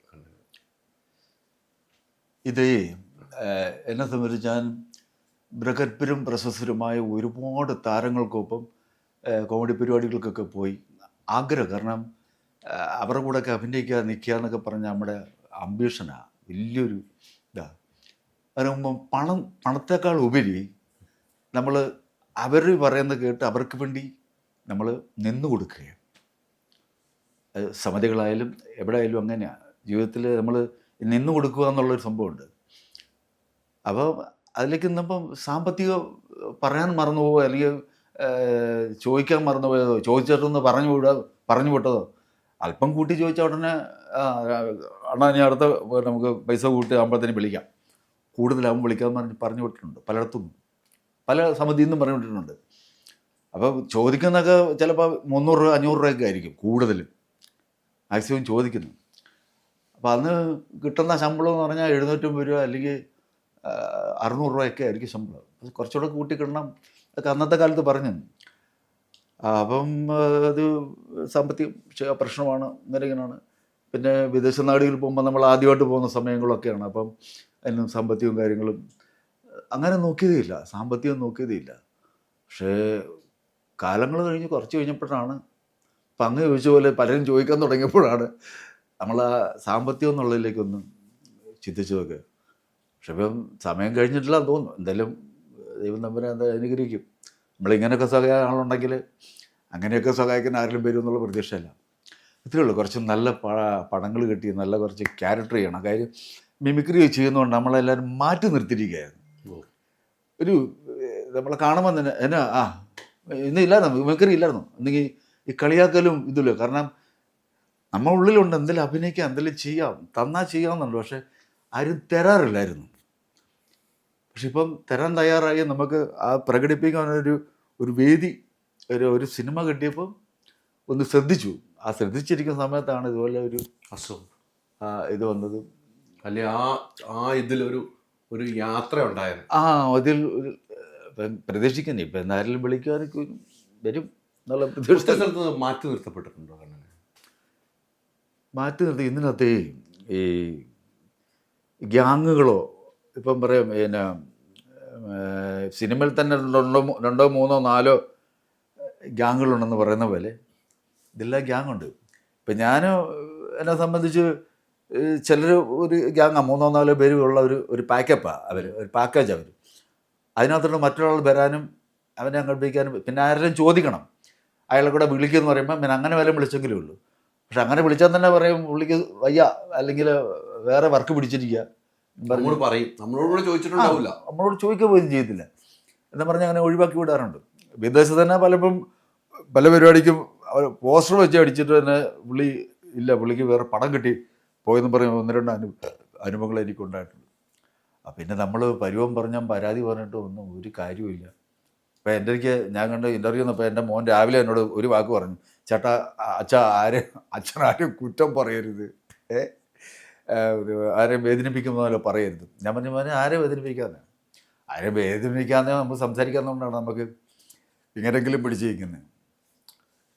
ഇത് എന്നെ സംബന്ധിച്ച് ഞാൻ പ്രഗത്ഭരും പ്രശസ്തരുമായ ഒരുപാട് താരങ്ങൾക്കൊപ്പം കോമഡി പരിപാടികൾക്കൊക്കെ പോയി ആഗ്രഹം. കാരണം അവരുടെ കൂടെയൊക്കെ അഭിനയിക്കുക നിൽക്കുക എന്നൊക്കെ പറഞ്ഞാൽ നമ്മുടെ അംബീഷനാണ്, വലിയൊരു ഇതാണ്. അതിന് പണത്തേക്കാൾ ഉപരി നമ്മൾ അവർ പറയുന്നത് കേട്ട് അവർക്ക് വേണ്ടി നമ്മൾ നിന്നു കൊടുക്കുകയാണ്. സമിതികളായാലും എവിടെ ആയാലും അങ്ങനെയാണ്. ജീവിതത്തിൽ നമ്മൾ നിന്നു കൊടുക്കുക എന്നുള്ളൊരു സംഭവമുണ്ട്. അപ്പോൾ അതിലേക്ക് നിന്നപ്പം സാമ്പത്തികം പറയാൻ മറന്നു പോവുക, അല്ലെങ്കിൽ ചോദിക്കാൻ മറന്നു പോയതോ, ചോദിച്ചിട്ടൊന്ന് പറഞ്ഞു വിട്ടതോ, അല്പം കൂട്ടി ചോദിച്ചാൽ ഉടനെ അണ്ണാ ഇനി അടുത്ത നമുക്ക് പൈസ കൂട്ടി ആകുമ്പോഴത്തേനും വിളിക്കാം, കൂടുതലാകുമ്പോൾ വിളിക്കാമെന്ന് പറഞ്ഞു വിട്ടിട്ടുണ്ട്. പലയിടത്തും പല സമിതിയിൽ നിന്നും പറഞ്ഞു വിട്ടിട്ടുണ്ട്. അപ്പോൾ ചോദിക്കുന്നതൊക്കെ ചിലപ്പോൾ 300 രൂപ 500 രൂപയൊക്കെ ആയിരിക്കും കൂടുതലും മാക്സിമം ചോദിക്കുന്നു. അപ്പോൾ അന്ന് കിട്ടുന്ന ശമ്പളം എന്ന് പറഞ്ഞാൽ 750 രൂപ അല്ലെങ്കിൽ 600 രൂപയൊക്കെ ആയിരിക്കും ശമ്പളം. കുറച്ചുകൂടെ കൂട്ടിക്കിടണം ഒക്കെ അന്നത്തെ കാലത്ത് പറഞ്ഞു. അപ്പം അത് സാമ്പത്തിക പ്രശ്നമാണ്, ഇങ്ങനെയാണ്. പിന്നെ വിദേശ നാടുകളിൽ പോകുമ്പോൾ നമ്മൾ ആദ്യമായിട്ട് പോകുന്ന സമയങ്ങളൊക്കെയാണ്. അപ്പം അതിനും സാമ്പത്തികവും കാര്യങ്ങളും അങ്ങനെ നോക്കിയതേയില്ല, സാമ്പത്തികം നോക്കിയതേയില്ല. പക്ഷേ കാലങ്ങൾ കഴിഞ്ഞ് കുറച്ച് കഴിഞ്ഞപ്പോഴാണ്, ഇപ്പം അങ്ങ് ചോദിച്ച പോലെ പലരും ചോദിക്കാൻ തുടങ്ങിയപ്പോഴാണ് നമ്മൾ ആ സാമ്പത്തികം എന്നുള്ളതിലേക്കൊന്ന് ചിന്തിച്ചതൊക്കെ. പക്ഷെ ഇപ്പം സമയം കഴിഞ്ഞിട്ടില്ല തോന്നുന്നു. എന്തായാലും ദൈവം തമ്പുരാൻ എന്താ അനുഗ്രഹിക്കും. നമ്മളിങ്ങനെയൊക്കെ സഹായ ആളുണ്ടെങ്കിൽ അങ്ങനെയൊക്കെ സഹായിക്കുന്ന ആരെങ്കിലും വരും എന്നുള്ള പ്രതീക്ഷയല്ല. ഇത്രയേ ഉള്ളൂ. കുറച്ച് നല്ല പടങ്ങൾ കിട്ടി, നല്ല കുറച്ച് ക്യാരക്ടർ ചെയ്യണം. കാര്യം മിമിക്രി ചെയ്യുന്നതുകൊണ്ട് നമ്മളെല്ലാവരും മാറ്റി നിർത്തിയിരിക്കുകയായിരുന്നു. ഒരു നമ്മളെ കാണുമ്പോൾ തന്നെ എന്നാ ഇന്ന് ഇല്ലായിരുന്നു, മിമിക്രി ഇല്ലായിരുന്നു. എന്നെങ്കിൽ ഈ കളിയാക്കലും ഇതില്ല. കാരണം നമ്മുടെ ഉള്ളിലുണ്ട് എന്തെങ്കിലും അഭിനയിക്കാം, എന്തെങ്കിലും ചെയ്യാം, തന്നാൽ ചെയ്യാമെന്നുണ്ട്. പക്ഷെ ആരും തരാറില്ലായിരുന്നു. പക്ഷെ ഇപ്പം തരാൻ തയ്യാറായി, നമുക്ക് ആ പ്രകടിപ്പിക്കാനൊരു വേദി, ഒരു സിനിമ കിട്ടിയപ്പോൾ ഒന്ന് ശ്രദ്ധിച്ചു. ആ ശ്രദ്ധിച്ചിരിക്കുന്ന സമയത്താണ് ഇതുപോലെ ഒരു അസുഖം ഇത് വന്നത്. അല്ലെ ആ ഇതിലൊരു യാത്ര ഉണ്ടായത്. അതിൽ പ്രതീക്ഷിക്കുന്നേ ഇപ്പം എന്തായാലും വിളിക്കാനൊക്കെ വരും എന്നുള്ള പ്രതീക്ഷ. മാറ്റി നിർത്തപ്പെട്ടിട്ടുണ്ടോ? മാറ്റി നിർത്തി ഇതിനകത്ത് ഈ ഗ്യാങ്ങുകളോ, ഇപ്പം പറയാം പിന്നെ സിനിമയിൽ തന്നെ 2, 3, 4 ഗ്യാങ്ങുകളുണ്ടെന്ന് പറയുന്ന പോലെ ഇതെല്ലാം ഗ്യാങ്ങുണ്ട്. ഇപ്പം ഞാൻ എന്നെ സംബന്ധിച്ച് ചിലർ ഒരു ഗ്യാങ്ങാണ്, 3, 4 പേര് ഉള്ള ഒരു പാക്കപ്പാണ് ഒരു പാക്കേജ് അവർ. അതിനകത്തോട്ട് മറ്റൊരാൾ വരാനും അവനെ അങ്ങോട്ടേക്കാനും പിന്നെ ആരെങ്കിലും ചോദിക്കണം, അയാളെ കൂടെ വിളിക്കുമെന്ന് പറയുമ്പോൾ പിന്നെ അങ്ങനെ വല്ലതും വിളിച്ചെങ്കിലേ ഉള്ളൂ. പക്ഷെ അങ്ങനെ വിളിച്ചാൽ തന്നെ പറയും പുള്ളിക്ക് വയ്യ, അല്ലെങ്കിൽ വേറെ വർക്ക് പിടിച്ചിരിക്കുക പറയും. നമ്മളോട് ചോദിച്ചിട്ടുണ്ടാവില്ല, നമ്മളോട് ചോദിക്കുക പോലും ചെയ്യത്തില്ല എന്ന് പറഞ്ഞ് അങ്ങനെ ഒഴിവാക്കി വിടാറുണ്ട്. വിദേശത്ത് തന്നെ പലപ്പം പല പരിപാടിക്കും അവർ പോസ്റ്റർ വെച്ച് അടിച്ചിട്ട് തന്നെ പുള്ളിക്ക് വേറെ പടം കിട്ടി പോയെന്ന് പറയും 1-2 അനുഭവങ്ങൾ എനിക്കുണ്ടായിട്ടുണ്ട്. പിന്നെ നമ്മൾ പരുവം പറഞ്ഞാൽ പരാതി പറഞ്ഞിട്ട് ഒന്നും ഒരു കാര്യവുമില്ല. ഇപ്പം ഞാൻ കണ്ട ഇൻ്റർവ്യൂ വന്നപ്പോൾ എൻ്റെ മോൻ രാവിലെ എന്നോട് ഒരു വാക്ക് പറഞ്ഞു, ചേട്ടാ അച്ഛനാരും കുറ്റം പറയരുത്, ആരെയും വേദനിപ്പിക്കുന്നതല്ലോ പറയരുത്. ഞാൻ പറഞ്ഞു മോനെ ആരെയും വേദനിപ്പിക്കാതെ നമ്മൾ സംസാരിക്കാത്തതുകൊണ്ടാണ് നമുക്ക് ഇങ്ങനെയെങ്കിലും പിടിച്ചിരിക്കുന്നത്.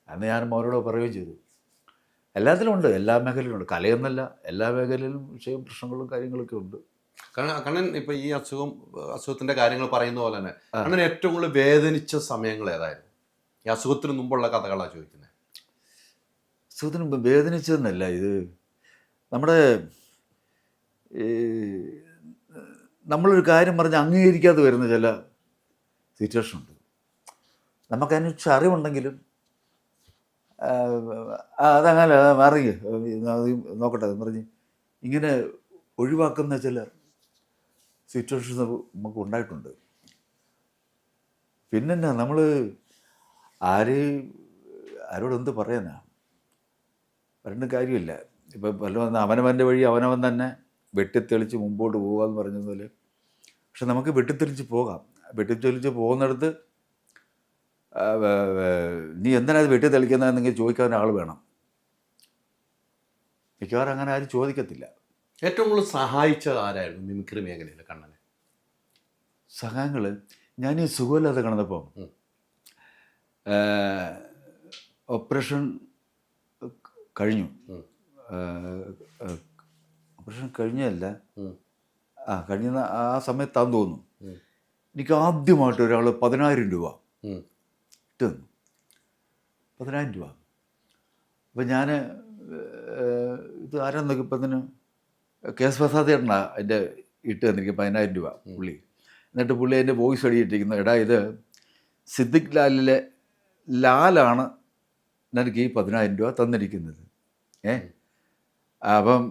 അന്ന് ഞാൻ മോനോട് പറയുകയും ചെയ്തു. എല്ലാത്തിലും ഉണ്ട്, എല്ലാ മേഖലയിലും ഉണ്ട്, കലയെന്നല്ല എല്ലാ മേഖലയിലും വിഷയവും പ്രശ്നങ്ങളും കാര്യങ്ങളൊക്കെ ഉണ്ട്. കണ്ണൻ ഇപ്പം ഈ അസുഖത്തിൻ്റെ കാര്യങ്ങൾ പറയുന്ന പോലെ തന്നെ കണ്ണൻ ഏറ്റവും കൂടുതൽ വേദനിച്ച സമയങ്ങൾ ഏതായിരുന്നു? ഈ അസുഖത്തിന് മുമ്പുള്ള കഥകളാണ് ചോദിക്കുന്നത്. അസുഖത്തിന് മുമ്പ് വേദനിച്ചതെന്നല്ല, ഇത് നമ്മുടെ നമ്മളൊരു കാര്യം പറഞ്ഞ് അംഗീകരിക്കാതെ വരുന്ന ചില സിറ്റുവേഷൻ ഉണ്ട്. നമുക്കതിനെക്കുറിച്ച് അറിവുണ്ടെങ്കിലും അതങ്ങനെ മാറി നോക്കട്ടെ എന്ന് പറഞ്ഞ് ഇങ്ങനെ ഒഴിവാക്കുന്ന ചില സിറ്റുവേഷൻസ് നമുക്ക് ഉണ്ടായിട്ടുണ്ട്. പിന്നെന്നാ നമ്മൾ ആരോട് എന്ത് പറയാനാ, പറയേണ്ട കാര്യമില്ല. ഇപ്പം വല്ലതും അവനവൻ്റെ വഴി അവനവൻ തന്നെ വെട്ടിത്തെളിച്ച് മുമ്പോട്ട് പോകുക എന്ന് പറഞ്ഞതുപോലെ. പക്ഷെ നമുക്ക് വെട്ടിത്തെളിച്ച് പോകാം. വെട്ടിത്തെളിച്ച് പോകുന്നിടത്ത് നീ എന്തിനാ വെട്ടിത്തെളിക്കുന്നതെന്നെങ്കിൽ ചോദിക്കാൻ ആൾ വേണം. മിക്കവാറും അങ്ങനെ ആരും ചോദിക്കത്തില്ല. ഏറ്റവും കൂടുതൽ സഹായിച്ചത് ആരായിരുന്നു മിമിക്രി മേഖലയിൽ കണ്ണനെ? സഹായങ്ങൾ ഞാൻ ഈ സുഖമില്ലാതെ കിടന്നപ്പോൾ ഓപ്പറേഷൻ കഴിഞ്ഞു. ഓപ്പറേഷൻ കഴിഞ്ഞല്ല, കഴിഞ്ഞ ആ സമയത്താന്ന് തോന്നുന്നു. എനിക്ക് ആദ്യമായിട്ട് ഒരാൾ 10,000 രൂപ ഇട്ട് തന്നു. 10,000 രൂപ. അപ്പം ഞാൻ ഇത് ആരാന്ന് നോക്കിയപ്പോഴത്തേന് കേസ് പ്രസാദേട്ടനാ എൻ്റെ ഇട്ട് തന്നിരിക്കും 10,000 രൂപ പുള്ളി. എന്നിട്ട് പുള്ളി എൻ്റെ വോയിസ് എഴുതിയിട്ടിരിക്കുന്നു, എടാ ഇത് സിദ്ദിഖ് ലാലിലെ ലാലാണ് എനിക്ക് ഈ 10,000 രൂപ തന്നിരിക്കുന്നത്. അപ്പം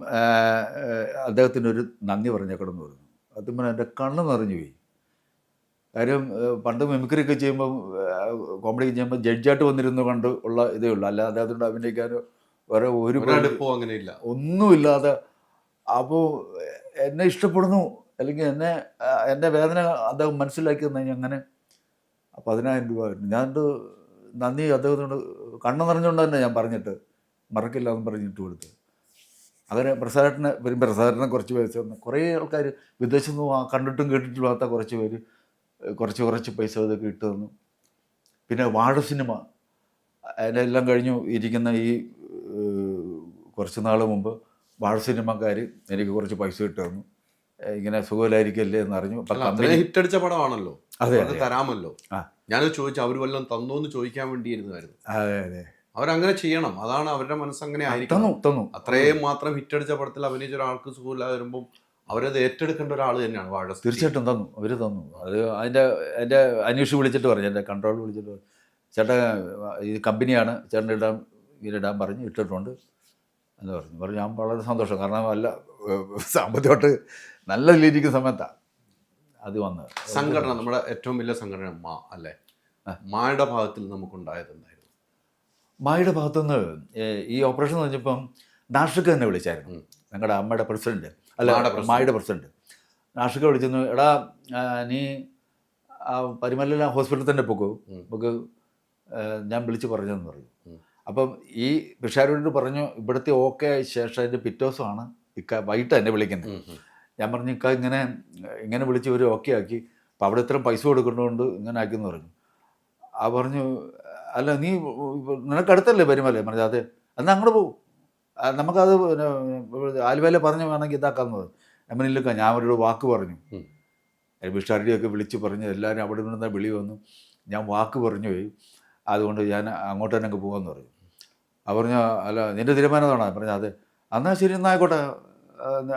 അദ്ദേഹത്തിനൊരു നന്ദി പറഞ്ഞേക്കണമെന്ന് പറഞ്ഞു. അതുമ്പോൾ എൻ്റെ കണ്ണ് നിറഞ്ഞു പോയി. കാര്യം പണ്ട് മിമിക്രിയൊക്കെ ചെയ്യുമ്പം കോമഡി ചെയ്യുമ്പോൾ ജഡ്ജായിട്ട് വന്നിരുന്നു കണ്ട് ഉള്ള ഇതേ ഉള്ളൂ, അല്ലാതെ അദ്ദേഹത്തിനോട് അഭിനയിക്കാനോ വേറെ ഒരു അങ്ങനെയില്ല, ഒന്നുമില്ലാതെ. അപ്പോൾ എന്നെ ഇഷ്ടപ്പെടുന്നു അല്ലെങ്കിൽ എൻ്റെ വേദന അദ്ദേഹം മനസ്സിലാക്കി തന്നെ അങ്ങനെ 10,000 രൂപ ഞാൻ നന്ദി അദ്ദേഹത്തിനോട് കണ്ണ് നിറഞ്ഞുകൊണ്ട് തന്നെ ഞാൻ പറഞ്ഞിട്ട് മറക്കില്ല എന്ന് പറഞ്ഞിട്ട് കൊടുത്ത്. അങ്ങനെ പ്രസാദേട്ടനെ കുറച്ച് പൈസ തന്നു. കുറേ ആൾക്കാർ വിദേശത്ത് നിന്ന് കണ്ടിട്ടും കേട്ടിട്ടും ഇല്ലാത്ത കുറച്ച് പേര് കുറച്ച് പൈസ ഇതൊക്കെ ഇട്ട് തന്നു. പിന്നെ വാഴ സിനിമ അതിനെല്ലാം കഴിഞ്ഞു ഇരിക്കുന്ന ഈ കുറച്ച് നാൾ മുമ്പ് വാഴ സിനിമക്കാർ എനിക്ക് കുറച്ച് പൈസ ഇട്ട് തന്നു. ഇങ്ങനെ സുഖമില്ലായിരിക്കല്ലേ എന്നറിഞ്ഞു. ഹിറ്റടിച്ച പടമാണല്ലോ, അതെ തരാമല്ലോ. ഞാനത് ചോദിച്ചു, അവർ വല്ലതും തന്നോ എന്ന് ചോദിക്കാൻ വേണ്ടിയിരുന്നായിരുന്നു. അതെ അതെ, അവരങ്ങനെ ചെയ്യണം, അതാണ് അവരുടെ മനസ്സങ്ങനെ ആയിരിക്കണം. അത്രയും മാത്രം ഹിറ്റടിച്ച പടത്തിൽ അഭിനയിച്ച ഒരാൾക്ക് സുഖമില്ലാതെ വരുമ്പം അവരത് ഏറ്റെടുക്കേണ്ട ഒരാൾ തന്നെയാണ് വാഴ. തീർച്ചയായിട്ടും തന്നു, അവർ തന്നു. അത് എൻ്റെ അന്വേഷിച്ച് വിളിച്ചിട്ട് പറഞ്ഞു, എൻ്റെ കൺട്രോൾ വിളിച്ചിട്ട് പറഞ്ഞു, ചേട്ടാ ഇത് കമ്പനിയാണ്, ചേട്ടൻ ഇടാൻ പറഞ്ഞ് ഇട്ടിട്ടുണ്ട് എന്ന് പറഞ്ഞു. ഞാൻ വളരെ സന്തോഷം, കാരണം നല്ല സാമ്പത്തികമായിട്ട് നല്ല രീതിയിരിക്കുന്ന സമയത്താണ് അത് വന്നത്. സംഘടന, നമ്മുടെ ഏറ്റവും വലിയ സംഘടന മാ അല്ലേ, മായുടെ ഭാഗത്തിൽ നമുക്കുണ്ടായത് എന്തായിരുന്നു? മായുടെ ഭാഗത്തുനിന്ന് ഈ ഓപ്പറേഷൻ കഴിഞ്ഞപ്പം നാഷിക്ക് തന്നെ വിളിച്ചായിരുന്നു, ഞങ്ങളുടെ അമ്മയുടെ പ്രസിഡന്റ്, അല്ല മായുടെ പ്രസിഡന്റ്. നാഷിക്ക് വിളിച്ചെന്ന്, എടാ നീ പരിമല ഹോസ്പിറ്റലിൽ തന്നെ പോകൂ, നമുക്ക് ഞാൻ വിളിച്ച് പറഞ്ഞതെന്ന് പറഞ്ഞു. അപ്പം ഈ പിഷാരോട് പറഞ്ഞു, ഇവിടുത്തെ ഓക്കെ ആയ ശേഷം അതിൻ്റെ പിറ്റേ ദിവസമാണ് വൈകിട്ട് എന്നെ വിളിക്കുന്നത്. ഞാൻ പറഞ്ഞു, ഇങ്ങനെ വിളിച്ച് ഇവർ ഓക്കെ ആക്കി, അപ്പോൾ അവിടെ ഇത്രയും പൈസ കൊടുക്കേണ്ടതുകൊണ്ട് ഇങ്ങനെ ആക്കിയെന്ന് പറഞ്ഞു. ആ പറഞ്ഞു, അല്ല നീ നിനക്കടുത്തല്ലേ പരിമല? പറഞ്ഞു അതെ, എന്നാൽ അങ്ങോട്ട് പോകും, നമുക്കത് ആലുവയിലെ പറഞ്ഞു വേണമെങ്കിൽ ഇതാക്കാമെന്ന്. നമ്മളില്ലക്ക ഞാൻ അവരോട് വാക്ക് പറഞ്ഞു, പിഷാരടിയൊക്കെ വിളിച്ച് പറഞ്ഞു, എല്ലാവരും അവിടെ നിന്ന് വിളി വന്നു, ഞാൻ വാക്ക് പറഞ്ഞു പോയി, അതുകൊണ്ട് ഞാൻ അങ്ങോട്ട് തന്നെ പോകാമെന്ന് പറഞ്ഞു. പറഞ്ഞു, അല്ല നിൻ്റെ തീരുമാനമാണോ? പറഞ്ഞു അതെ. എന്നാൽ ശരി, എന്നാൽ ആയിക്കോട്ടെ,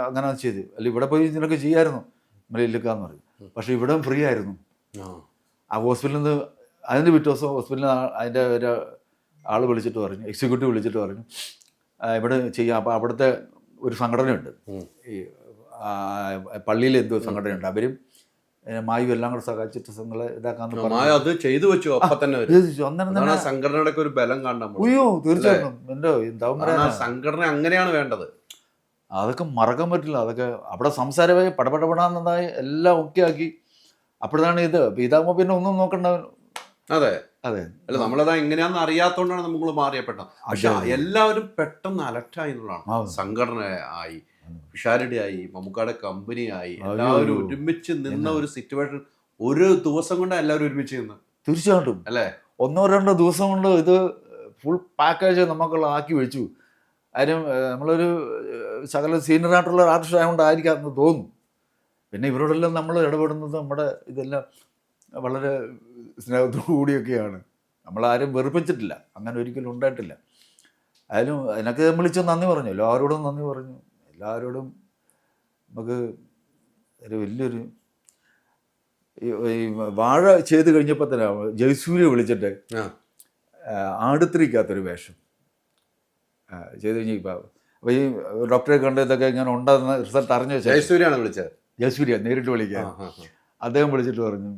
അങ്ങനെ ചെയ്തു. അല്ല ഇവിടെ പോയി നിനക്ക് ചെയ്യാമായിരുന്നു, നമ്മളില്ലക്കാന്ന് പറഞ്ഞു. പക്ഷേ ഇവിടെ ഫ്രീ ആയിരുന്നു. ആ ഹോസ്പിറ്റലിൽ നിന്ന് അതിൻ്റെ പിറ്റേ ദിവസം ഹോസ്പിറ്റലിൽ അതിൻ്റെ ഒരു ആൾ വിളിച്ചിട്ട് പറഞ്ഞു, എക്സിക്യൂട്ടീവ് വിളിച്ചിട്ട് പറഞ്ഞു, ഇവിടെ ചെയ്യാം. അപ്പോൾ അവിടുത്തെ ഒരു സംഘടനയുണ്ട്, ഈ പള്ളിയിൽ എന്തോ സംഘടനയുണ്ട്, അവരും മായും എല്ലാം കൂടെ സഹായിച്ചിട്ട് സംഘങ്ങളെ ഇതാക്കാന്ന് പറഞ്ഞു. അത് ചെയ്തു വെച്ചു. അപ്പം തന്നെ സംഘടനയുടെ ഒരു ബലം കാണാൻ. അയ്യോ തീർച്ചയായിട്ടും എന്തോ സംഘടന അങ്ങനെയാണ് വേണ്ടത്. അതൊക്കെ മറക്കാൻ പറ്റില്ല. അതൊക്കെ അവിടെ സംസാരമായി പടപടപെടാന്നതായി എല്ലാം ഒക്കെ ആക്കി. അപ്പോഴാണ് ഇതാകുമ്പോൾ പിന്നെ ഒന്നും നോക്കണ്ട. അതെ അതെ, അല്ല നമ്മളത് എങ്ങനെയാണെന്ന് അറിയാത്തോണ്ടാണ് നമ്മൾ മാറിയപ്പെട്ടത്. പക്ഷെ എല്ലാവരും പെട്ടെന്ന് അലർട്ടായി എന്നുള്ളതാണ്. സംഘടന ആയി, പിഷാരടി ആയി, മമ്മൂക്കാടെ കമ്പനി ആയി, എല്ലാവരും ഒരുമിച്ച് നിന്ന ഒരു സിറ്റുവേഷൻ ഒരു ദിവസം കൊണ്ട് എല്ലാവരും ഒരുമിച്ച് നിന്ന്. തീർച്ചയായിട്ടും അല്ലേ, 1-2 ദിവസം കൊണ്ട് ഇത് ഫുൾ പാക്കേജ് നമുക്കുള്ള ആക്കി വെച്ചു. അതിനും നമ്മളൊരു സകല സീനിയറായിട്ടുള്ള ആർട്ടിസ്റ്റ് ആയതുകൊണ്ടായിരിക്കാം എന്ന് തോന്നുന്നു. പിന്നെ ഇവരോടെല്ലാം നമ്മൾ ഇടപെടുന്നത് നമ്മുടെ ഇതെല്ലാം വളരെ സ്നേഹത്തോടു കൂടിയൊക്കെയാണ്. നമ്മളാരും വെറുപ്പിച്ചിട്ടില്ല, അങ്ങനെ ഒരിക്കലും ഉണ്ടായിട്ടില്ല. അതിനും അതിനൊക്കെ വിളിച്ച് നന്ദി പറഞ്ഞു, എല്ലാവരോടും നന്ദി പറഞ്ഞു. എല്ലാവരോടും നമുക്ക് ഒരു വലിയൊരു ഈ വാഴ ചെയ്ത് കഴിഞ്ഞപ്പോൾ തന്നെ ജയസൂര്യ വിളിച്ചിട്ട് ആടുത്തിരിക്കാത്തൊരു വേഷം ചെയ്ത് കഴിഞ്ഞ് അപ്പോൾ ഈ ഡോക്ടറെ കണ്ടതൊക്കെ ഇങ്ങനെ ഉണ്ടെന്ന് റിസൾട്ട് അറിഞ്ഞ ജയസൂര്യാണ് വിളിച്ചത്. ജയസൂര്യ നേരിട്ട് വിളിക്കുക. അദ്ദേഹം വിളിച്ചിട്ട് പറഞ്ഞു,